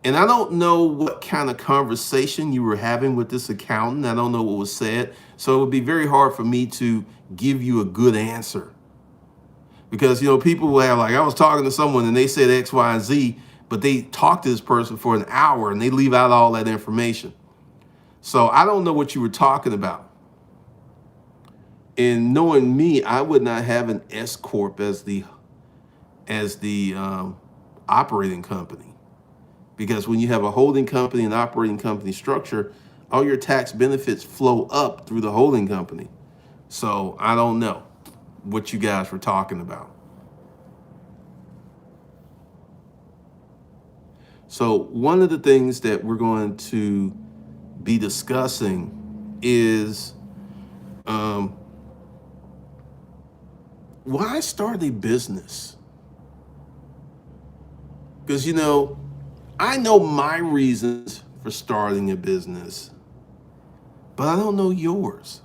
And I don't know what kind of conversation you were having with this accountant. I don't know what was said. So it would be very hard for me to give you a good answer. Because, people will have, like, I was talking to someone and they said X, Y, and Z, but they talked to this person for an hour and they leave out all that information. So I don't know what you were talking about. And knowing me, I would not have an S corp as the operating company. Because when you have a holding company and operating company structure, all your tax benefits flow up through the holding company. So I don't know what you guys were talking about. So one of the things that we're going to be discussing is why start a business? Because, I know my reasons for starting a business, but I don't know yours.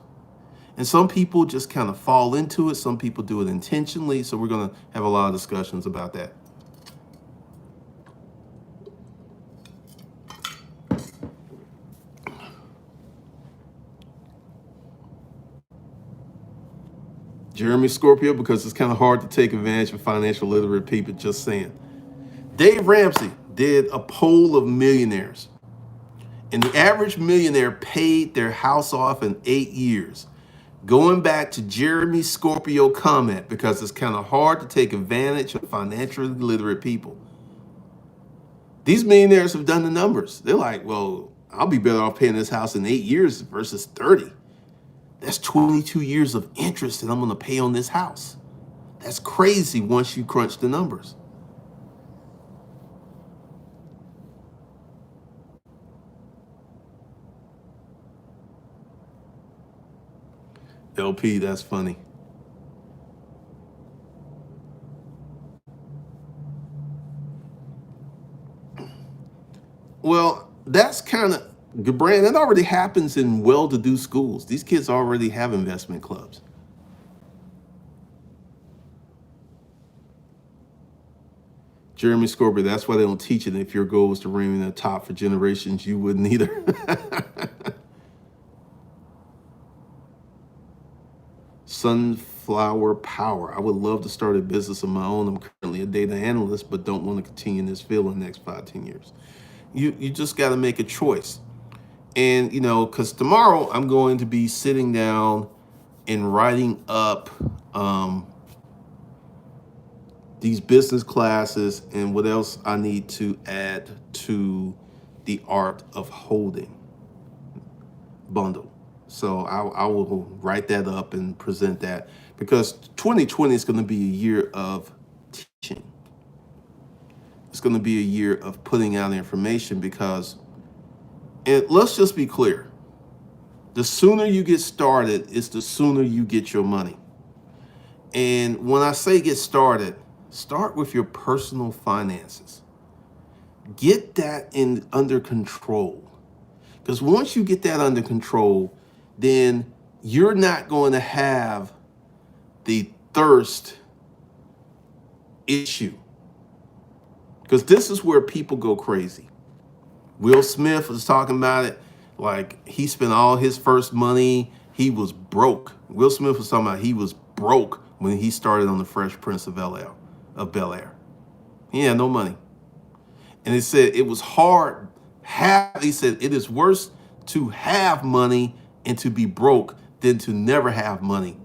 And some people just kind of fall into it. Some people do it intentionally. So we're going to have a lot of discussions about that. Jeremy Scorpio, because it's kind of hard to take advantage of financial literate people, just saying. Dave Ramsey did a poll of millionaires, and the average millionaire paid their house off in 8 years. Going back to Jeremy Scorpio comment, because it's kind of hard to take advantage of financially literate people. These millionaires have done the numbers. They're like, well, I'll be better off paying this house in 8 years versus 30. That's 22 years of interest that I'm going to pay on this house. That's crazy once you crunch the numbers. LP, that's funny. Well, that's kind of good brand. That already happens in well-to-do schools. These kids already have investment clubs. Jeremy Scorpio, that's why they don't teach it. If your goal is to remain in the top for generations, you wouldn't either. Sunflower Power. I would love to start a business of my own. I'm currently a data analyst, but don't want to continue in this field in the next 5-10 years. You just got to make a choice. And, because tomorrow I'm going to be sitting down and writing up these business classes and what else I need to add to the art of holding bundle. So I will write that up and present that, because 2020 is going to be a year of teaching. It's going to be a year of putting out information, because, and let's just be clear, the sooner you get started is the sooner you get your money. And when I say get started, start with your personal finances. Get that under control. Because once you get that under control, then you're not going to have the thirst issue. Because this is where people go crazy. Will Smith was talking about it, like he spent all his first money. He was broke. Will Smith was talking about he was broke when he started on the Fresh Prince of Bel-Air. He had no money. And he said it was hard. He said it is worse to have money and to be broke than to never have money.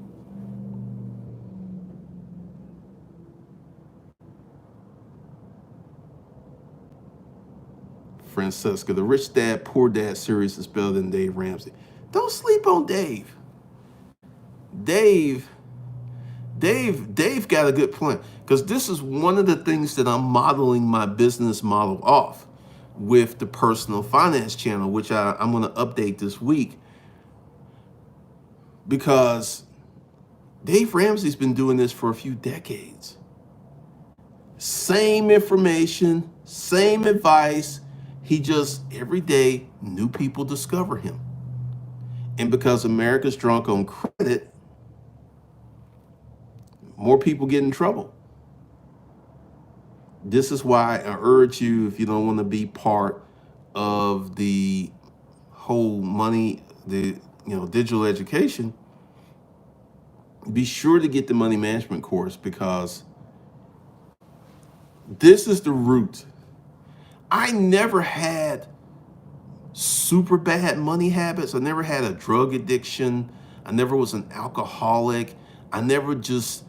Francesca, the Rich Dad, Poor Dad series is better than Dave Ramsey. Don't sleep on Dave. Dave got a good point, because this is one of the things that I'm modeling my business model off with the personal finance channel, which I'm going to update this week, because Dave Ramsey's been doing this for a few decades. Same information, same advice. He just, every day, new people discover him. And because America's drunk on credit, more people get in trouble. This is why I urge you, if you don't want to be part of the whole money, digital education, be sure to get the money management course, because this is the root. I never had super bad money habits. I never had a drug addiction. I never was an alcoholic. I never just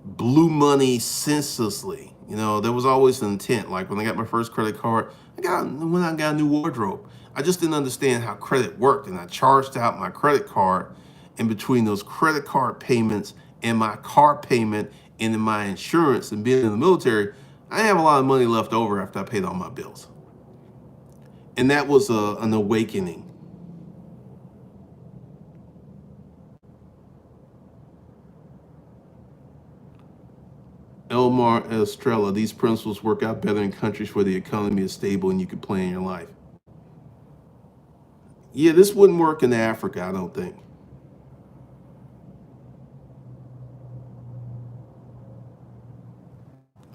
blew money senselessly. There was always an intent. Like when I got my first credit card, when I got a new wardrobe, I just didn't understand how credit worked. And I charged out my credit card, and between those credit card payments and my car payment and my insurance and being in the military, I have a lot of money left over after I paid all my bills. And that was an awakening. Elmar Estrella, these principles work out better in countries where the economy is stable and you can plan your life. Yeah, this wouldn't work in Africa, I don't think.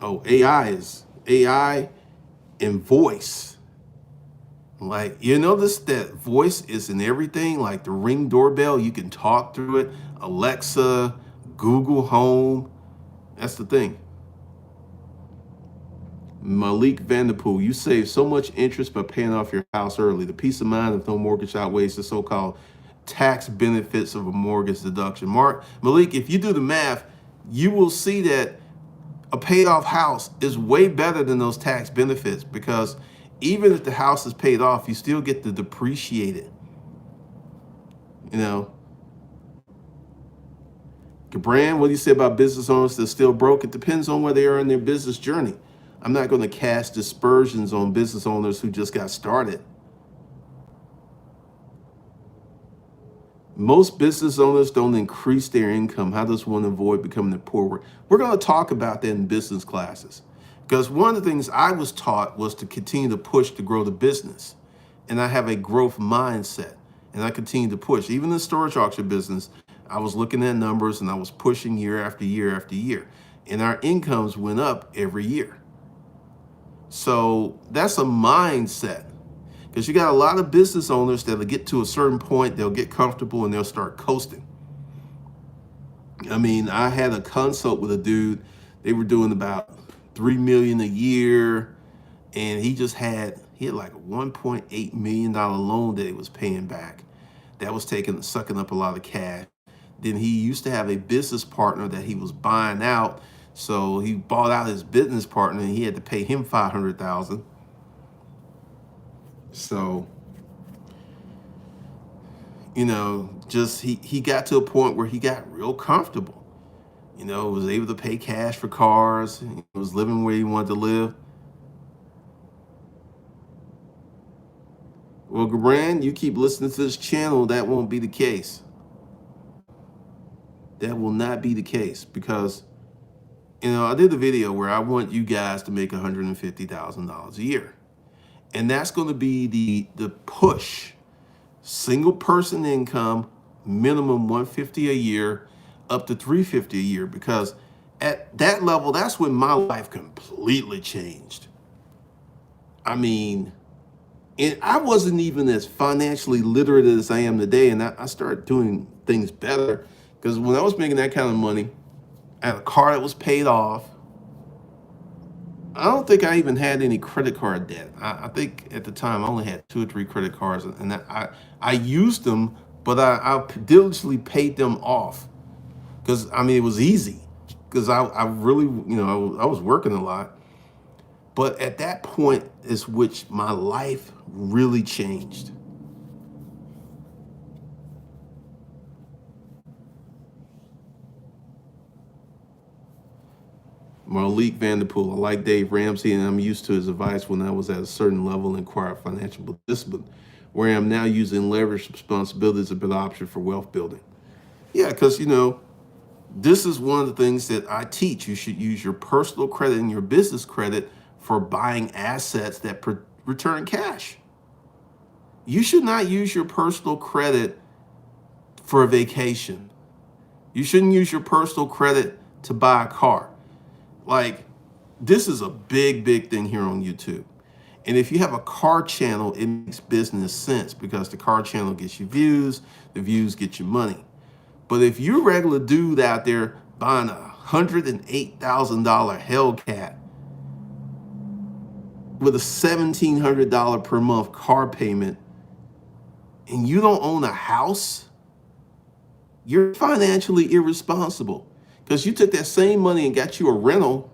Oh, AI and voice. Like, you notice that voice is in everything, like the Ring doorbell, you can talk through it. Alexa, Google Home. That's the thing. Malik Vanderpool, you save so much interest by paying off your house early. The peace of mind of no mortgage outweighs the so-called tax benefits of a mortgage deduction. Malik, if you do the math, you will see that a paid off house is way better than those tax benefits, because even if the house is paid off, you still get to depreciate it. You know, Gabran, what do you say about business owners that are still broke? It depends on where they are in their business journey. I'm not going to cast dispersions on business owners who just got started. Most business owners don't increase their income. How does one avoid becoming a poor? We're going to talk about that in business classes, because one of the things I was taught was to continue to push to grow the business. And I have a growth mindset, and I continue to push. Even in the storage auction business, I was looking at numbers and I was pushing year after year after year. And our incomes went up every year. So that's a mindset. Because you got a lot of business owners that'll get to a certain point, they'll get comfortable and they'll start coasting. I mean, I had a consult with a dude, they were doing about 3 million a year, and he had like a $1.8 million loan that he was paying back. That was sucking up a lot of cash. Then he used to have a business partner that he was buying out. So he bought out his business partner and he had to pay him $500,000. So, just he got to a point where he got real comfortable. Was able to pay cash for cars. He was living where he wanted to live. Well, Gabran, you keep listening to this channel, that won't be the case. That will not be the case, because, I did a video where I want you guys to make $150,000 a year. And that's going to be the push. Single person income, minimum 150 a year, up to 350 a year, because at that level, that's when my life completely changed. I mean, and I wasn't even as financially literate as I am today, and I started doing things better, because when I was making that kind of money, I had a car that was paid off. I don't think I even had any credit card debt. I think at the time I only had 2 or 3 credit cards, and I used them, but I diligently paid them off, because it was easy, because I really, I was working a lot. But at that point is which my life really changed. Malik Vanderpool, I like Dave Ramsey, and I'm used to his advice when I was at a certain level and acquired financial discipline, where I'm now using leverage responsibility as a better option for wealth building. Yeah, because, this is one of the things that I teach. You should use your personal credit and your business credit for buying assets that return cash. You should not use your personal credit for a vacation. You shouldn't use your personal credit to buy a car. Like, this is a big, big thing here on YouTube. And if you have a car channel, it makes business sense, because the car channel gets you views, the views get you money. But if you're a regular dude out there buying a $108,000 Hellcat with a $1,700 per month car payment, and you don't own a house, you're financially irresponsible, because you took that same money and got you a rental.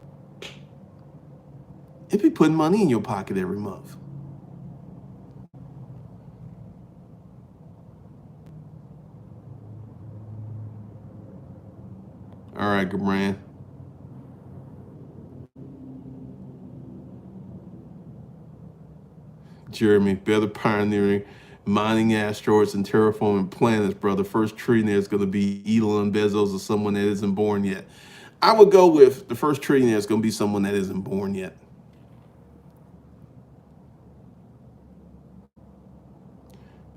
It'd be putting money in your pocket every month. All right, Gabran. Jeremy, better pioneering mining asteroids and terraforming planets, brother. First trillionaire is going to be Elon Bezos or someone that isn't born yet. I would go with the first trillionaire is going to be someone that isn't born yet.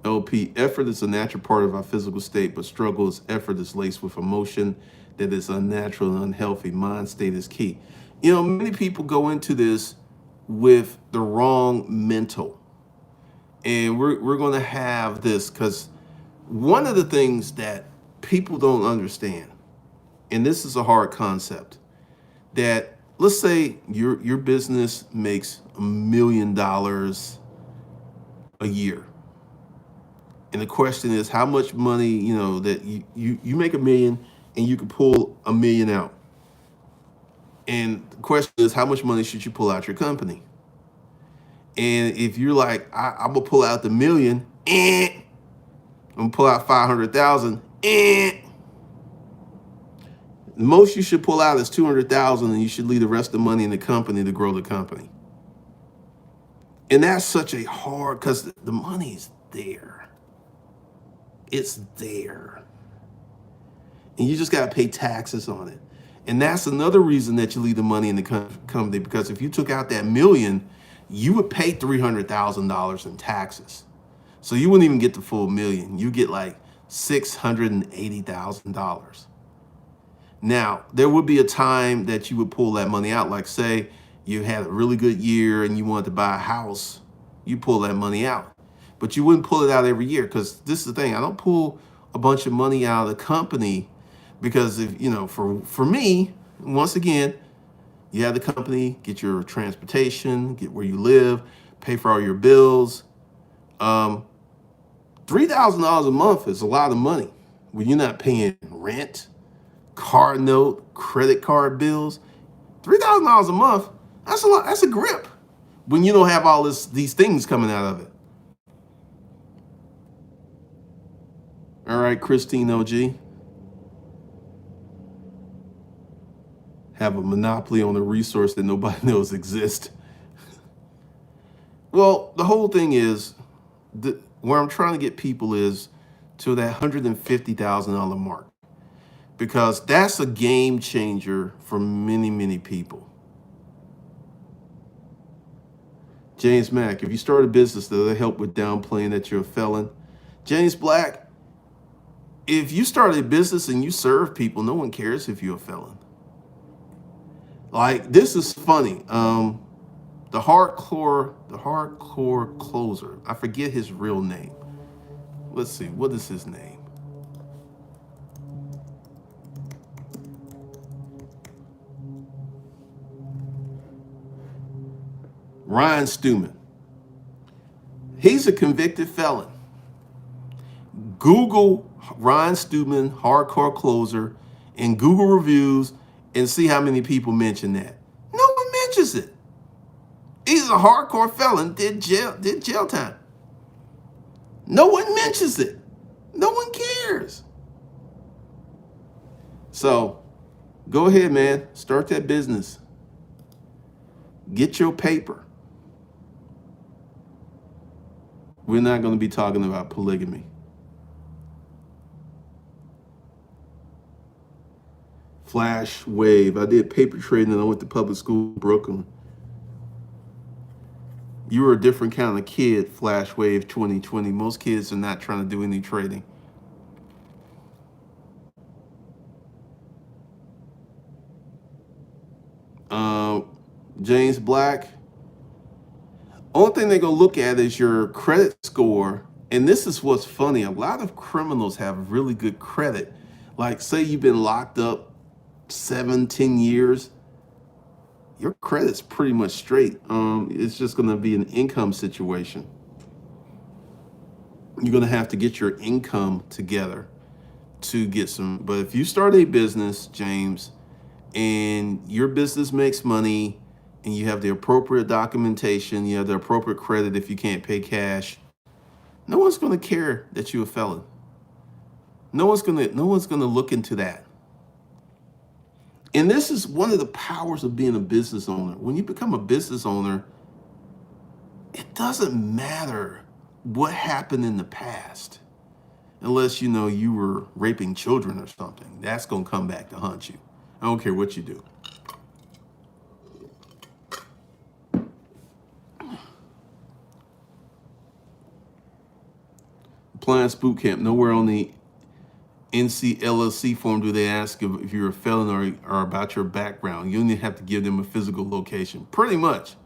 LP, effort is a natural part of our physical state, but struggle is effort is laced with emotion that is unnatural and unhealthy. Mind state is key. You know, many people go into this with the wrong mental. And we're going to have this because one of the things that people don't understand, and this is a hard concept, that let's say your business makes $1 million a year. And the question is how much money, you know, that you make $1 million and you can pull $1 million out. And the question is how much money should you pull out your company? And if you're like, I'm gonna pull out the $1 million, I'm gonna pull out 500,000, the most you should pull out is 200,000, and you should leave the rest of the money in the company to grow the company. And that's such a hard, because the money's there. It's there. And you just got to pay taxes on it. And that's another reason that you leave the money in the company, because if you took out that $1 million, you would pay $300,000 in taxes. So you wouldn't even get the full $1 million. You get like $680,000. Now, there would be a time that you would pull that money out. Like say you had a really good year and you wanted to buy a house, you pull that money out. But you wouldn't pull it out every year, because this is the thing. I don't pull a bunch of money out of the company because, if you know, for me, once again, you have the company, get your transportation, get where you live, pay for all your bills. $3,000 a month is a lot of money when you're not paying rent, car note, credit card bills. $3,000 a month, that's a lot. That's a grip when you don't have all these things coming out of it. All right, Christine OG. Have a monopoly on a resource that nobody knows exists. Well, the whole thing is, where I'm trying to get people is to that $150,000 mark, because that's a game changer for many, many people. James Mack, if you start a business, does that help with downplaying that you're a felon? James Black, if you start a business and you serve people, no one cares if you're a felon. Like, this is funny. The hardcore closer, I forget his real name. Let's see, what is his name? Ryan Stewman. He's a convicted felon. Google Ryan Stewman, hardcore closer, and Google reviews and see how many people mention that. No one mentions it. He's a hardcore felon, did jail time. No one mentions it. No one cares. So go ahead, man. Start that business. Get your paper. We're not going to be talking about polygamy. Flash Wave. I did paper trading and I went to public school in Brooklyn. You were a different kind of kid, Flash Wave 2020. Most kids are not trying to do any trading. James Black. Only thing they're going to look at is your credit score. And this is what's funny. A lot of criminals have really good credit. Like, say you've been locked up 7-10 years. Your credit's pretty much straight. It's just going to be an income situation. You're going to have to get your income together to get some. But if you start a business, James, and your business makes money and you have the appropriate documentation, you have the appropriate credit if you can't pay cash, no one's going to care that you're a felon. No one's going to look into that. And this is one of the powers of being a business owner. When you become a business owner, it doesn't matter what happened in the past, unless you know you were raping children or something. That's going to come back to haunt you. I don't care what you do. Appliance boot camp. Nowhere on the NCLLC form do they ask if you're a felon or about your background. You only have to give them a physical location. Pretty much.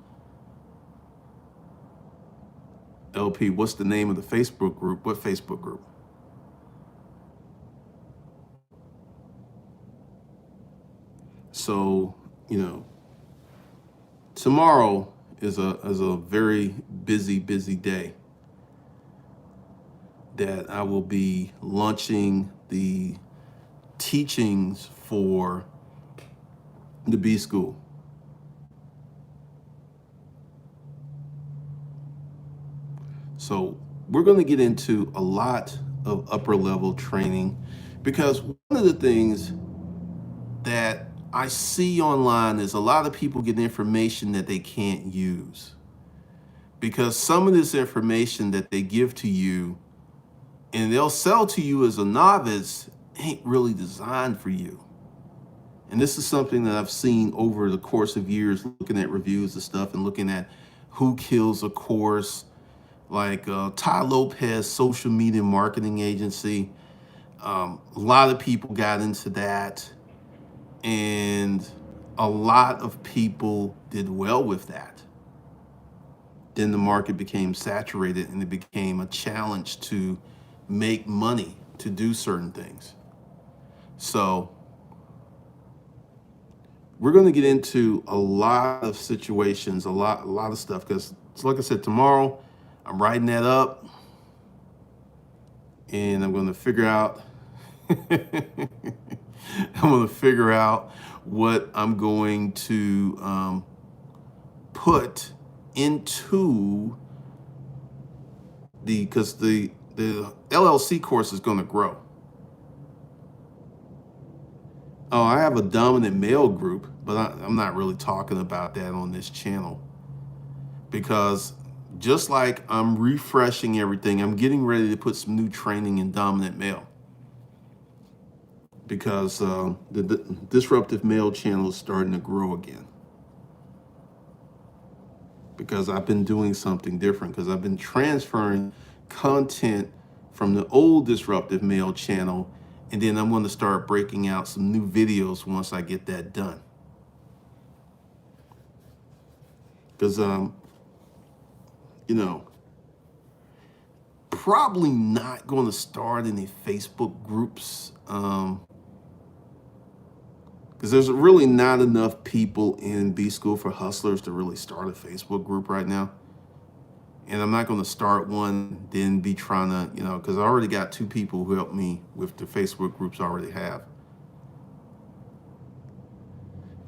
LP, what's the name of the Facebook group? What Facebook group? So, tomorrow is a very busy day that I will be launching the teachings for the B School. So we're going to get into a lot of upper level training, because one of the things that I see online is a lot of people get information that they can't use, because some of this information that they give to you and they'll sell to you as a novice ain't really designed for you. And this is something that I've seen over the course of years, looking at reviews and stuff and looking at who kills a course, like Ty Lopez social media marketing agency. A lot of people got into that, and a lot of people did well with that. Then the market became saturated and it became a challenge to make money to do certain things. So we're going to get into a lot of situations, a lot of stuff, because like I said, tomorrow I'm writing that up and I'm going to figure out what I'm going to put into because the LLC course is going to grow. Oh, I have a dominant male group, but I'm not really talking about that on this channel, because just like I'm refreshing everything, I'm getting ready to put some new training in dominant male, because the disruptive male channel is starting to grow again. Because I've been doing something different, because I've been transferring content from the old disruptive male channel, and then I'm going to start breaking out some new videos once I get that done. Because probably not going to start any Facebook groups, because there's really not enough people in B School for Hustlers to really start a Facebook group right now. And I'm not going to start one, then be trying to, because I already got 2 people who helped me with the Facebook groups I already have.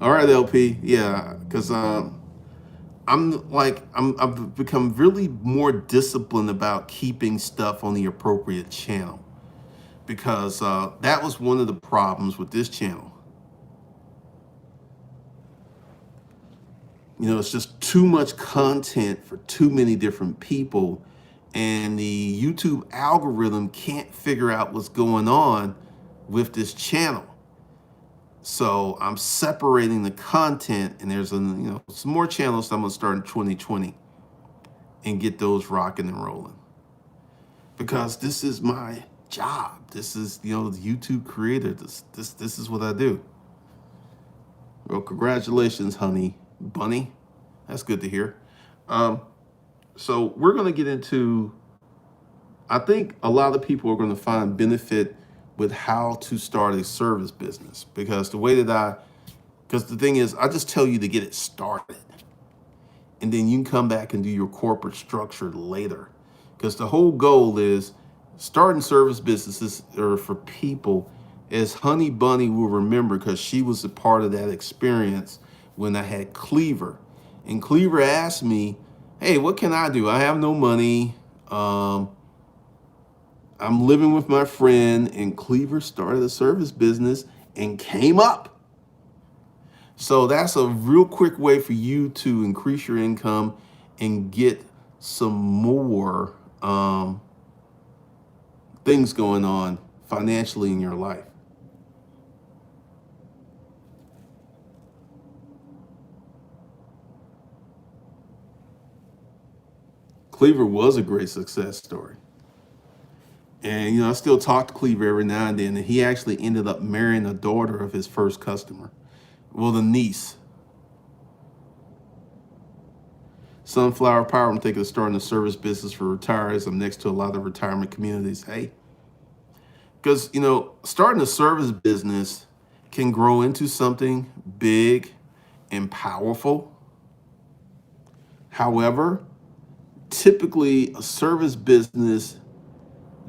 All right, LP. Yeah, because I've become really more disciplined about keeping stuff on the appropriate channel, because that was one of the problems with this channel. It's just too much content for too many different people, and the YouTube algorithm can't figure out what's going on with this channel. So I'm separating the content, and there's some more channels that I'm gonna start in 2020 and get those rocking and rolling, because this is my job. This is the YouTube creator. This is what I do. Well, congratulations, honey bunny. That's good to hear. So we're going to get into, I think a lot of people are going to find benefit with how to start a service business, because the thing is, I just tell you to get it started, and then you can come back and do your corporate structure later. Because the whole goal is starting service businesses are for people, as Honey Bunny will remember, because she was a part of that experience when I had Cleaver. And Cleaver asked me, hey, what can I do? I have no money. I'm living with my friend. And Cleaver started a service business and came up. So that's a real quick way for you to increase your income and get some more things going on financially in your life. Cleaver was a great success story. And, I still talk to Cleaver every now and then. And he actually ended up marrying the daughter of his first customer. Well, the niece. Sunflower Power, I'm thinking of starting a service business for retirees. I'm next to a lot of retirement communities. Hey, because, starting a service business can grow into something big and powerful. However, typically a service business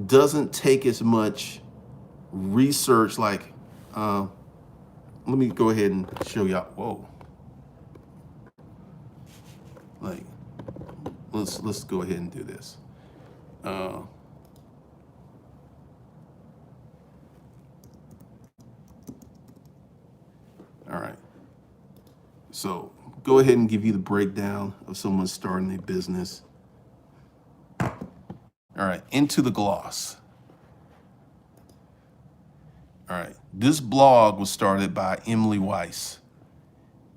doesn't take as much research. Like, let me go ahead and show y'all. Whoa. Like, let's go ahead and do this. All right. So go ahead and give you the breakdown of someone starting a business. All right, into the gloss. All right, this blog was started by Emily Weiss.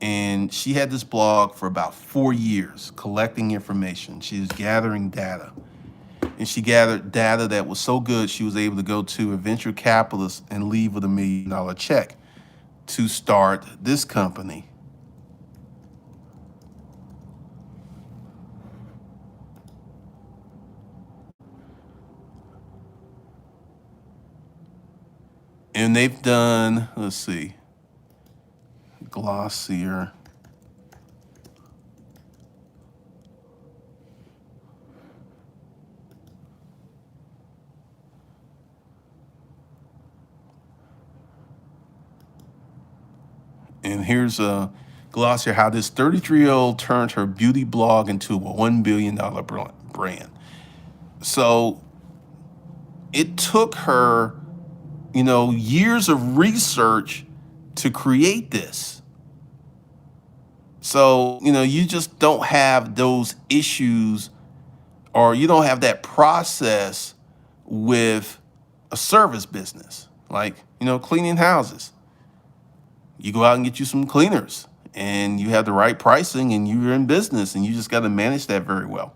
And she had this blog for about 4 years, collecting information. She was gathering data. And she gathered data that was so good, she was able to go to a venture capitalist and leave with $1 million check to start this company. And they've done, let's see, Glossier. And here's a Glossier, how this 33-year-old turned her beauty blog into a $1 billion brand. So it took her, years of research to create this. So, you just don't have those issues, or you don't have that process with a service business, like, cleaning houses. You go out and get you some cleaners and you have the right pricing and you're in business, and you just got to manage that very well.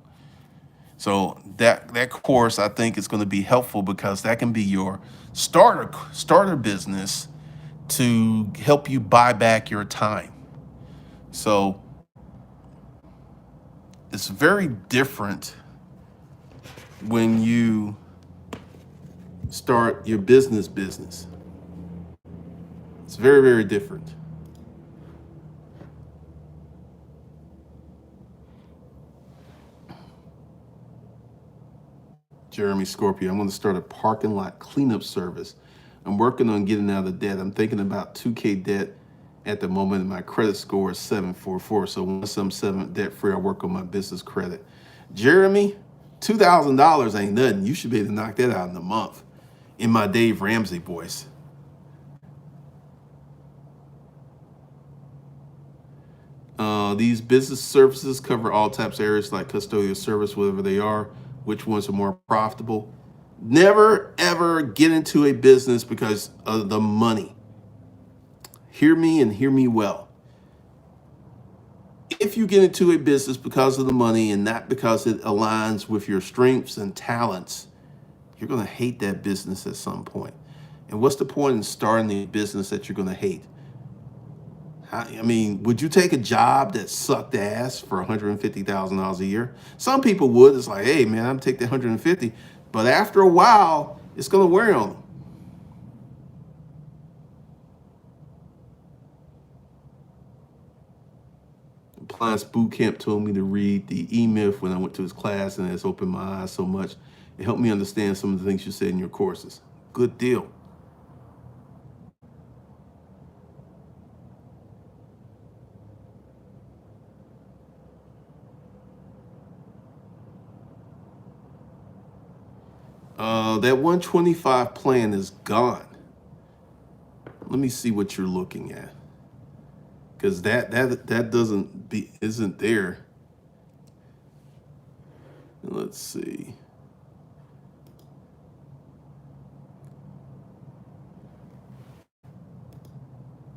So that course, I think, is going to be helpful, because that can be your starter business to help you buy back your time. So it's very different when you start your business. It's very, very different. Jeremy Scorpio, I'm going to start a parking lot cleanup service. I'm working on getting out of debt. I'm thinking about $2K debt at the moment, and my credit score is 744. So once I'm debt free, I work on my business credit. Jeremy, $2,000 ain't nothing. You should be able to knock that out in a month, in my Dave Ramsey voice. These business services cover all types of areas like custodial service, whatever they are. Which ones are more profitable? Never, ever get into a business because of the money. Hear me, and hear me well. If you get into a business because of the money and not because it aligns with your strengths and talents, you're going to hate that business at some point. And what's the point in starting a business that you're going to hate? I mean, would you take a job that sucked ass for $150,000 a year? Some people would. It's like, hey, man, I'm take the 150. But after a while, it's going to wear on them. Appliance Boot Camp told me to read the E-Myth when I went to his class, and it's opened my eyes so much. It helped me understand some of the things you said in your courses. Good deal. That 125 plan is gone. Let me see what you're looking at, because that isn't there. Let's see.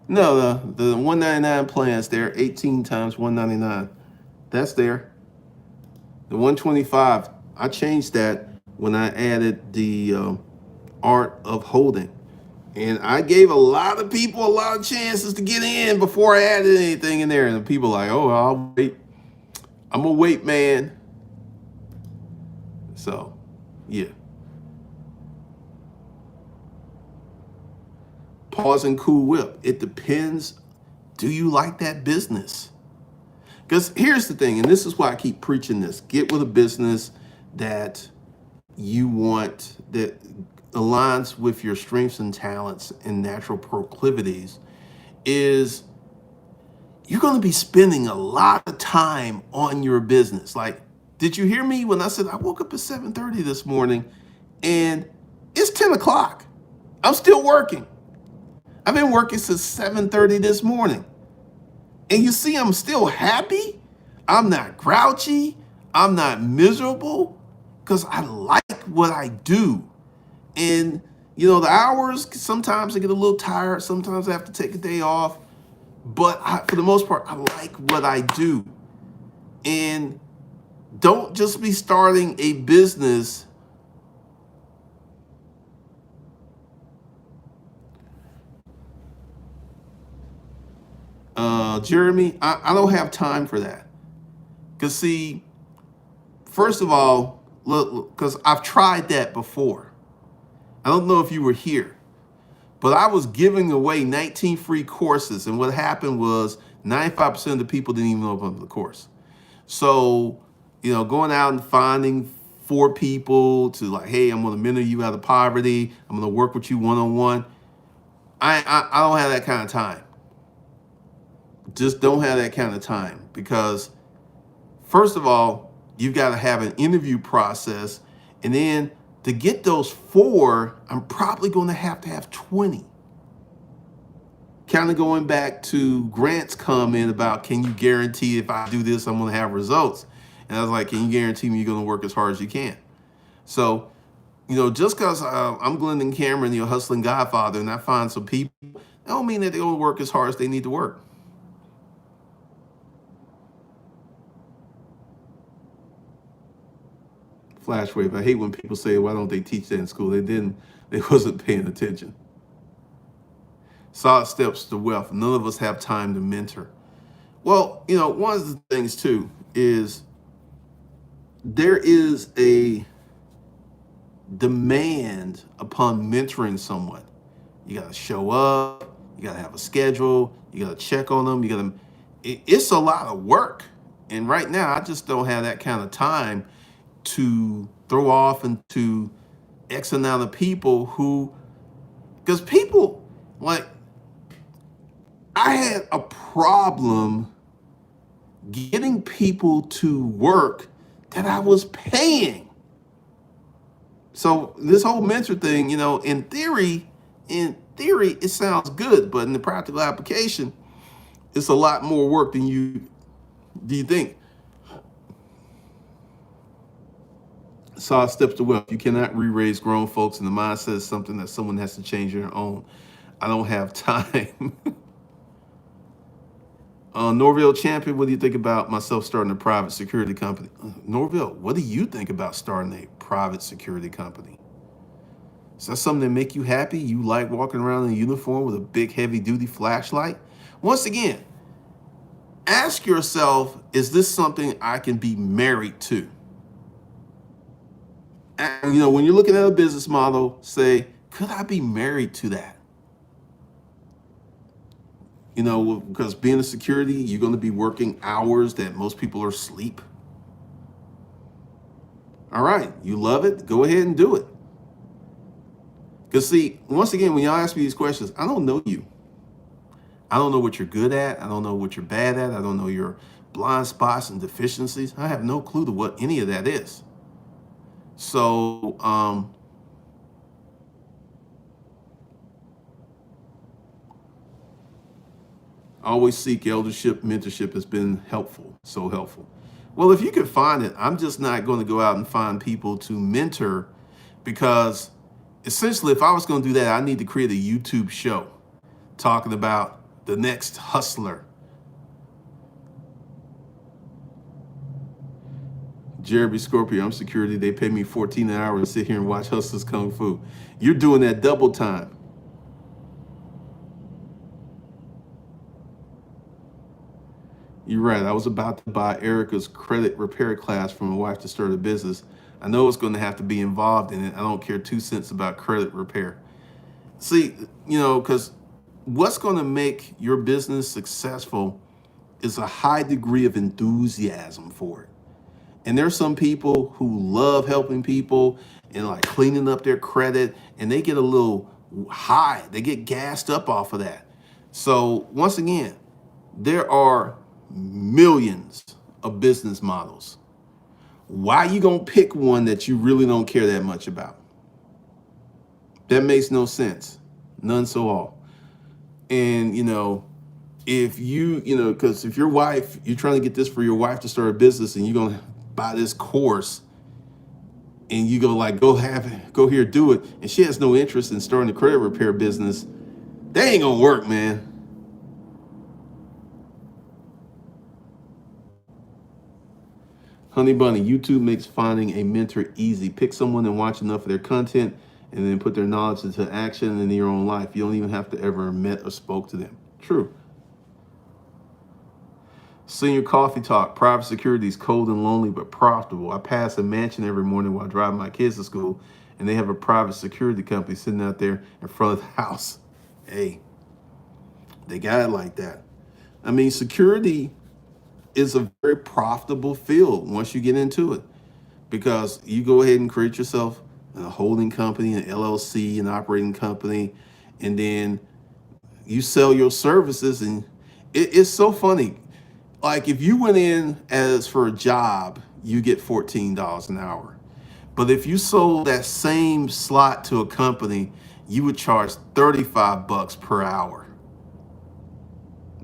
No, the 199 plan's there. 18 times 199. That's there. The 125, I changed that when I added the art of holding. And I gave a lot of people a lot of chances to get in before I added anything in there. And the people like, oh, I'll wait. I'm going to wait, man. So, yeah. Pause and cool whip. It depends. Do you like that business? Because here's the thing, and this is why I keep preaching this. Get with a business that you want, that aligns with your strengths and talents and natural proclivities. Is you're going to be spending a lot of time on your business. Like, did you hear me when I said I woke up at 7:30 this morning and it's 10 o'clock? I'm still working. I've been working since 7:30 this morning. And you see, I'm still happy. I'm not grouchy. I'm not miserable because I like what I do. And, you know, the hours, sometimes I get a little tired. Sometimes I have to take a day off. But for the most part, I like what I do. And don't just be starting a business. Jeremy, I don't have time for that. Because, see, first of all, look, because I've tried that before. I don't know if you were here, but I was giving away 19 free courses. And what happened was 95% of the people didn't even know about the course. So, you know, going out and finding 4 people to like, hey, I'm going to mentor you out of poverty. I'm going to work with you one-on-one. I don't have that kind of time. Just don't have that kind of time because, first of all, you've got to have an interview process. And then to get those 4, I'm probably going to have 20. Kind of going back to Grant's comment about, can you guarantee if I do this, I'm going to have results? And I was like, can you guarantee me you're going to work as hard as you can? So, you know, just because I'm Glendon Cameron, your hustling godfather, and I find some people, that don't mean that they're going to work as hard as they need to work. Flash wave. I hate when people say, why don't they teach that in school? They didn't. They wasn't paying attention. Solid steps to wealth. None of us have time to mentor. Well, you know, one of the things too is there is a demand upon mentoring someone. You got to show up. You got to have a schedule. You got to check on them. You got to. It's a lot of work. And right now, I just don't have that kind of time to throw off into X amount of people who, because people, like, I had a problem getting people to work that I was paying. So this whole mentor thing, you know, in theory, it sounds good, but in the practical application, it's a lot more work than you think. Solid steps to wealth. You cannot re-raise grown folks, and the mindset is something that someone has to change on their own. I don't have time. Norville Champion, what do you think about myself starting a private security company? Norville, what do you think about starting a private security company? Is that something that make you happy? You like walking around in a uniform with a big heavy duty flashlight? Once again, ask yourself, is this something I can be married to? And, you know, when you're looking at a business model, say, could I be married to that? You know, because being a security, you're going to be working hours that most people are asleep. All right, you love it, go ahead and do it. Because see, once again, when y'all ask me these questions, I don't know you. I don't know what you're good at. I don't know what you're bad at. I don't know your blind spots and deficiencies. I have no clue to what any of that is. So, always seek eldership. Mentorship has been helpful, so helpful. Well, if you can find it, I'm just not going to go out and find people to mentor because essentially, if I was going to do that, I need to create a YouTube show talking about the next hustler. Jeremy Scorpio, I'm security. They pay me 14 an hour to sit here and watch Hustlers Kung Fu. You're doing that double time. You're right. I was about to buy Erica's credit repair class for my wife to start a business. I know it's going to have to be involved in it. I don't care 2 cents about credit repair. See, because what's going to make your business successful is a high degree of enthusiasm for it. And there's some people who love helping people and like cleaning up their credit, and they get a little high. They get gassed up off of that. So once again, there are millions of business models. Why you gonna pick one that you really don't care that much about? That makes no sense. None so all. And if because if you're trying to get this for your wife to start a business, and you're gonna buy this course, and you go here, do it, and she has no interest in starting a credit repair business, that ain't gonna work, man. Honey Bunny, YouTube makes finding a mentor easy. Pick someone and watch enough of their content, and then put their knowledge into action in your own life. You don't even have to ever met or spoke to them. True. Senior Coffee Talk. Private security is cold and lonely but profitable. I pass a mansion every morning while driving my kids to school, and they have a private security company sitting out there in front of the house. Hey, they got it like that. I mean, security is a very profitable field once you get into it, because you go ahead and create yourself a holding company, an LLC, an operating company, and then you sell your services. And it's so funny. Like if you went in as for a job, you get $14 an hour. But if you sold that same slot to a company, you would charge $35 per hour.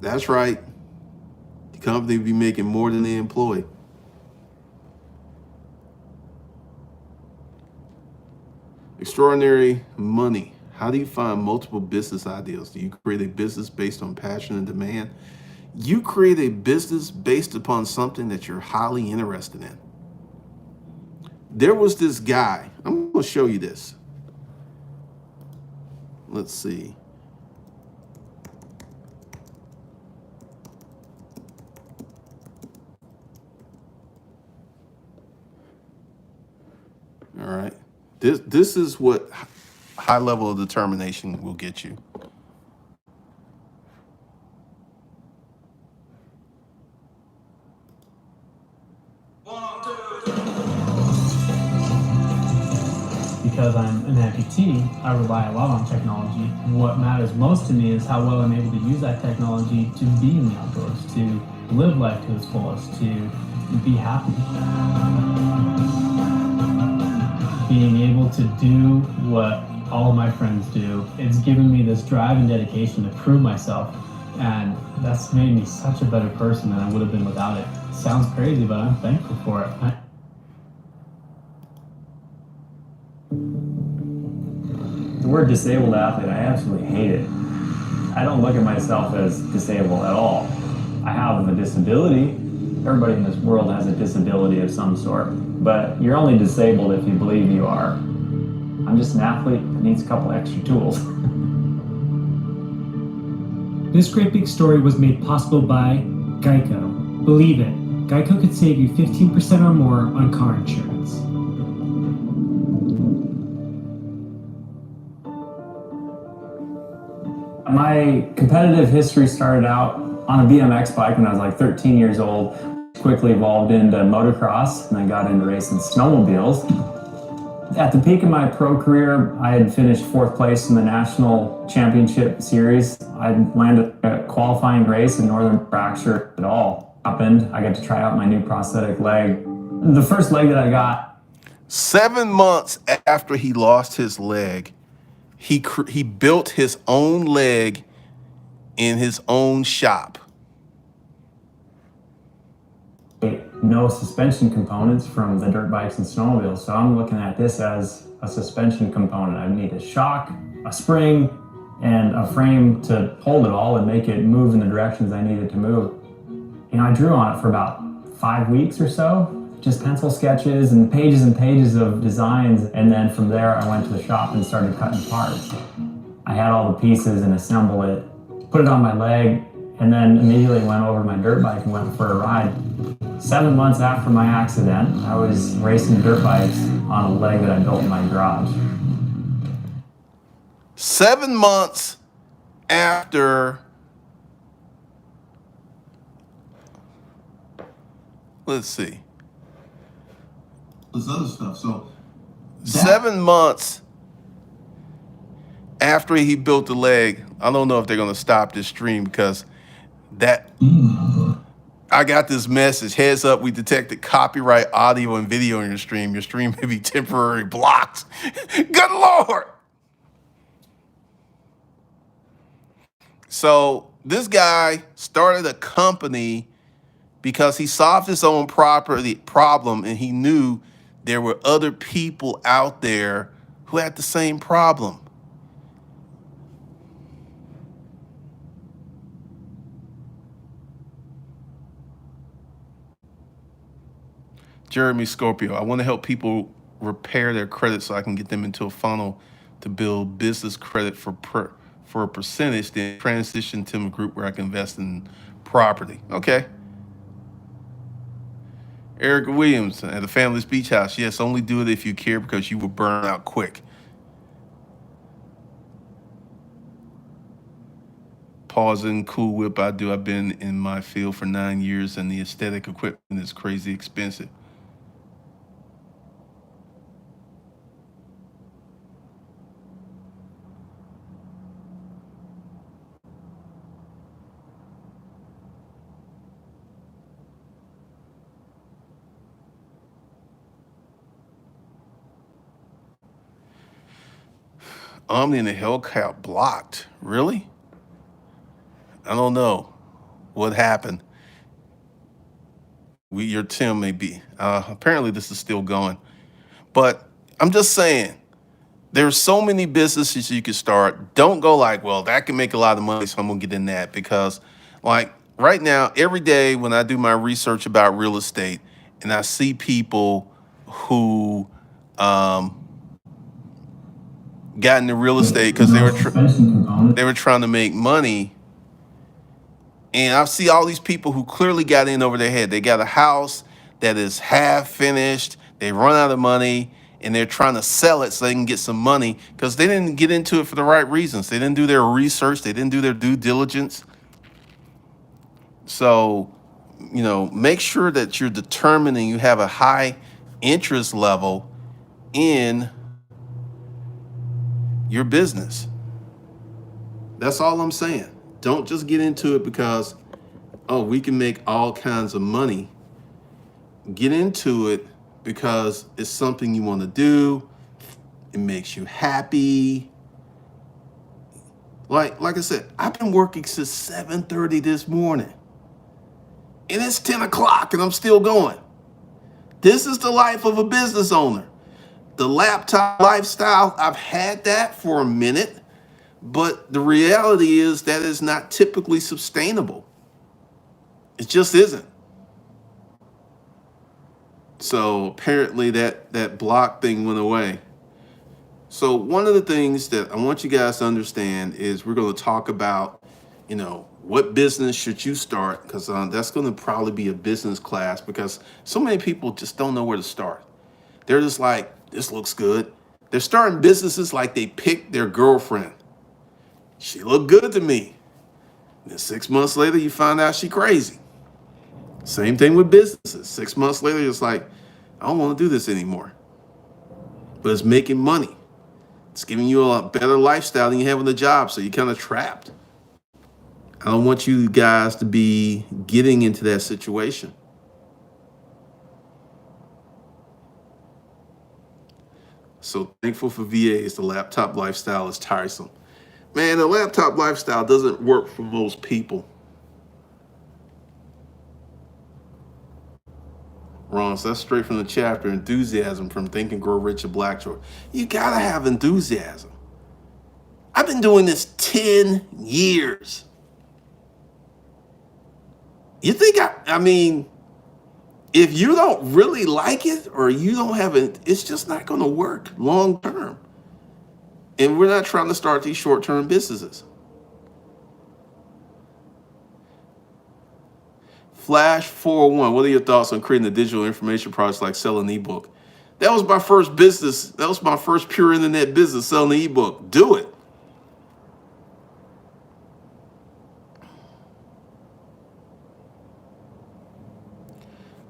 That's right. The company would be making more than they employ. Extraordinary money. How do you find multiple business ideas? Do you create a business based on passion and demand? You create a business based upon something that you're highly interested in. There was this guy. I'm going to show you this. Let's see. All right. This is what high level of determination will get you. Because I'm an amputee, I rely a lot on technology. What matters most to me is how well I'm able to use that technology to be in the outdoors, to live life to its fullest, to be happy. Being able to do what all of my friends do, it's given me this drive and dedication to prove myself, and that's made me such a better person than I would have been without it. Sounds crazy, but I'm thankful for it. The word disabled athlete, I absolutely hate it. I don't look at myself as disabled at all. I have a disability. Everybody in this world has a disability of some sort, but you're only disabled if you believe you are. I'm just an athlete that needs a couple extra tools. This great big story was made possible by Geico. Believe it, Geico could save you 15% or more on car insurance. My competitive history started out on a BMX bike when I was like 13 years old. Quickly evolved into motocross, and I got into racing snowmobiles. At the peak of my pro career, I had finished 4th place in the national championship series. I landed a qualifying race in Northern Fracture. It all happened. I got to try out my new prosthetic leg. The first leg that I got. 7 months after he lost his leg, he built his own leg in his own shop. No suspension components from the dirt bikes and snowmobiles, so I'm looking at this as a suspension component. I need a shock, a spring, and a frame to hold it all and make it move in the directions I need it to move. I drew on it for about 5 weeks or so. just pencil sketches and pages of designs. And then from there, I went to the shop and started cutting parts. I had all the pieces and assembled it, put it on my leg, and then immediately went over to my dirt bike and went for a ride. 7 months after my accident, I was racing dirt bikes on a leg that I built in my garage. 7 months after, let's see, This other stuff. So 7 months after he built the leg. I don't know if they're going to stop this stream because that I got this message. Heads up, we detected copyright audio and video in your stream. Your stream may be temporarily blocked. Good Lord. So this guy started a company because he solved his own problem, and he knew there were other people out there who had the same problem. Jeremy Scorpio, I want to help people repair their credit so I can get them into a funnel to build business credit for a percentage, then transition to a group where I can invest in property. Okay. Eric Williams at the Family's Beach House. Yes, only do it if you care because you will burn out quick. Pausing, Cool Whip, I do. I've been in my field for 9 years and the aesthetic equipment is crazy expensive. Omni and the Hellcat blocked. Really? I don't know what happened. Your Tim may be. Apparently this is still going. But I'm just saying, there's so many businesses you can start. Don't go like, well, that can make a lot of money, so I'm going to get in that. Because like right now, every day when I do my research about real estate and I see people who got into real estate because they were trying to make money. And I see all these people who clearly got in over their head. They got a house that is half finished. They run out of money and they're trying to sell it so they can get some money because they didn't get into it for the right reasons. They didn't do their research. They didn't do their due diligence. So, you know, make sure that you're determining you have a high interest level in your business. That's all I'm saying. Don't just get into it because, oh, we can make all kinds of money. Get into it because it's something you want to do. It makes you happy. Like I said, I've been working since 7:30 this morning. And it's 10 o'clock and I'm still going. This is the life of a business owner. The laptop lifestyle, I've had that for a minute, but the reality is that is not typically sustainable. It just isn't. So apparently that block thing went away. So one of the things that I want you guys to understand is we're going to talk about, you know, what business should you start? Because that's going to probably be a business class because so many people just don't know where to start. They're just like, this looks good. They're starting businesses like they picked their girlfriend. She looked good to me. And then 6 months later, you find out she crazy. Same thing with businesses. 6 months later, it's like, I don't want to do this anymore. But it's making money. It's giving you a better lifestyle than you have on the job, so you're kind of trapped. I don't want you guys to be getting into that situation. So thankful for VAs. The laptop lifestyle is tiresome. Man, the laptop lifestyle doesn't work for most people. Ron, so that's straight from the chapter, enthusiasm from Think and Grow Rich at Blackshore. You gotta have enthusiasm. I've been doing this 10 years. You think If you don't really like it or you don't have it, it's just not going to work long term. And we're not trying to start these short term businesses. Flash 401, what are your thoughts on creating a digital information products like selling an ebook? That was my first business. That was my first pure internet business, selling an ebook. Do it.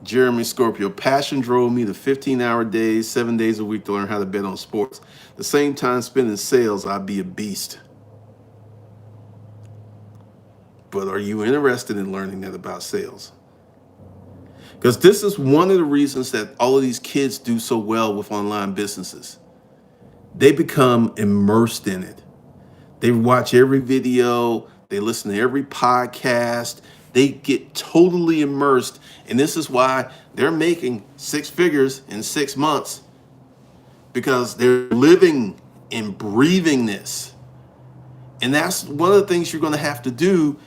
Jeremy Scorpio, passion drove me to 15-hour days, 7 days a week to learn how to bet on sports. The same time spent in sales, I'd be a beast. But are you interested in learning that about sales? Because this is one of the reasons that all of these kids do so well with online businesses. They become immersed in it. They watch every video, they listen to every podcast, they get totally immersed. And this is why they're making 6 figures in 6 months, because they're living and breathing this. And that's one of the things you're going to have to do,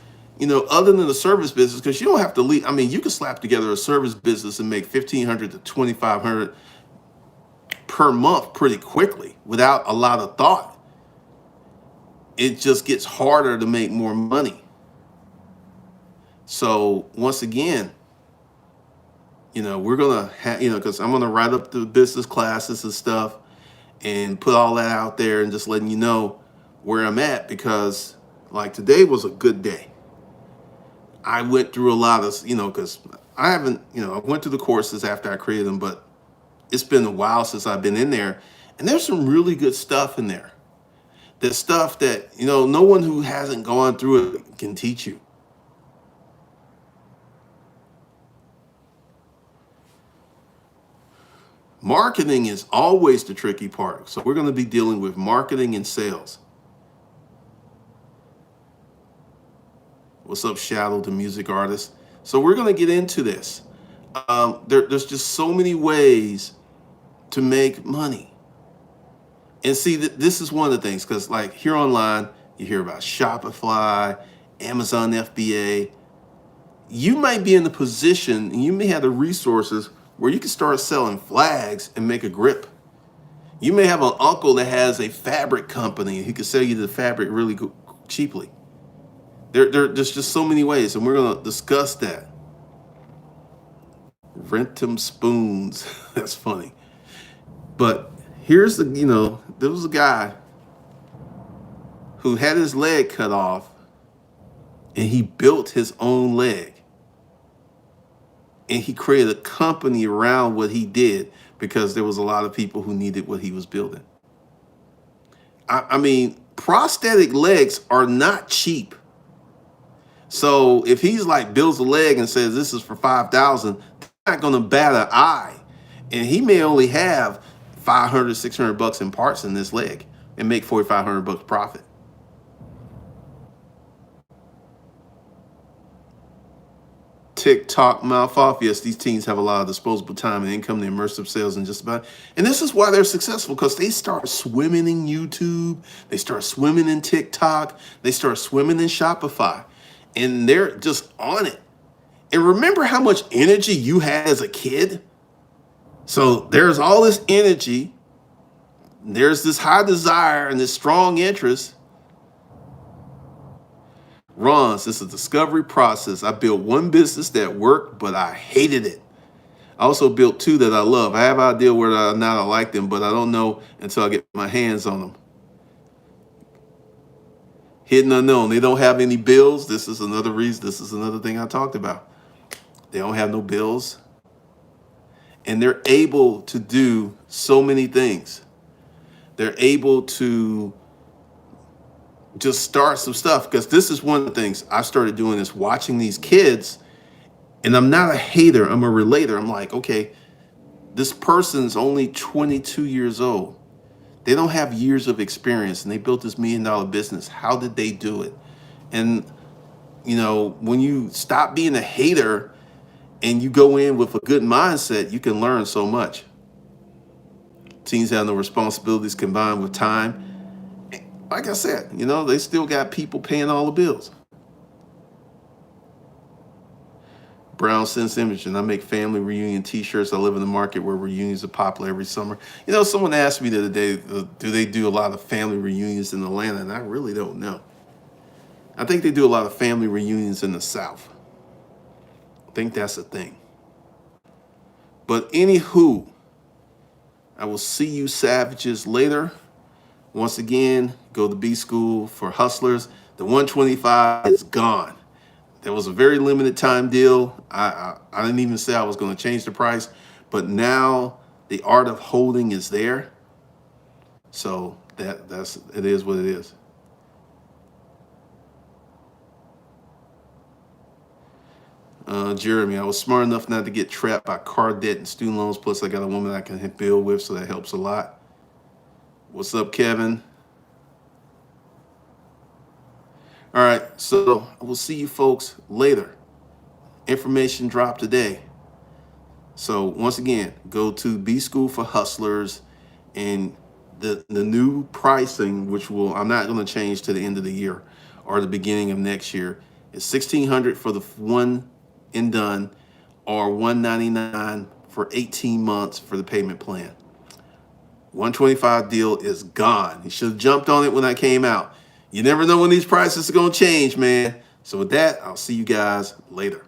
other than the service business, because you don't have to leave. I mean, you can slap together a service business and make $1,500 to $2,500 per month pretty quickly without a lot of thought. It just gets harder to make more money. So once again, we're going to have, because I'm going to write up the business classes and stuff and put all that out there and just letting you know where I'm at, because like today was a good day. I went through a lot of, because I haven't, I went through the courses after I created them, but it's been a while since I've been in there. And there's some really good stuff in there. There's stuff that, no one who hasn't gone through it can teach you. Marketing is always the tricky part. So we're going to be dealing with marketing and sales. What's up, Shadow, the music artist? So we're going to get into this. There's just so many ways to make money. And see, this is one of the things, because like here online, you hear about Shopify, Amazon FBA. You might be in the position and you may have the resources where you can start selling flags and make a grip. You may have an uncle that has a fabric company and he can sell you the fabric really cheaply. There's just so many ways, and we're going to discuss that. Rent them spoons. That's funny. But here's there was a guy who had his leg cut off and he built his own leg. And he created a company around what he did because there was a lot of people who needed what he was building. I mean, prosthetic legs are not cheap. So if he's like builds a leg and says this is for $5,000, they're not going to bat an eye. And he may only have $500, $600 in parts in this leg and make $4,500 profit. TikTok mouth off. Yes, these teens have a lot of disposable time and income. They immerse themselves in just about. And this is why they're successful, because they start swimming in YouTube. They start swimming in TikTok. They start swimming in Shopify. And they're just on it. And remember how much energy you had as a kid? So there's all this energy. There's this high desire and this strong interest. Ron's, this is a discovery process. I built one business that worked, but I hated it. I also built 2 that I love. I have an idea whether or not I like them, but I don't know until I get my hands on them. Hidden unknown. They don't have any bills. This is another reason. This is another thing I talked about. They don't have no bills. And they're able to do so many things. They're able to just start some stuff, because this is one of the things I started doing is watching these kids, and I'm not a hater, I'm a relator. I'm like, okay, this person's only 22 years old. They don't have years of experience, and they built this $1 million business. How did they do it? And when you stop being a hater and you go in with a good mindset, you can learn so much. Teens have no responsibilities combined with time. Like I said, they still got people paying all the bills. Brown Sense Image, and I make family reunion t-shirts. I live in the market where reunions are popular every summer. You know, someone asked me the other day, do they do a lot of family reunions in Atlanta? And I really don't know. I think they do a lot of family reunions in the South. I think that's the thing. But anywho, I will see you savages later. Once again, go to B School for Hustlers. The 125 is gone. There was a very limited time deal. I didn't even say I was going to change the price, but now the art of holding is there. So that's it is what it is. Jeremy, I was smart enough not to get trapped by car debt and student loans. Plus, I got a woman I can build with, so that helps a lot. What's up, Kevin? All right, so I will see you folks later. Information drop today. So once again, go to B School for Hustlers, and the new pricing, which I'm not going to change to the end of the year or the beginning of next year, is $1,600 for the one and done, or $199 for 18 months for the payment plan. 125 deal is gone. You should have jumped on it when I came out. You never know when these prices are going to change, man. So with that, I'll see you guys later.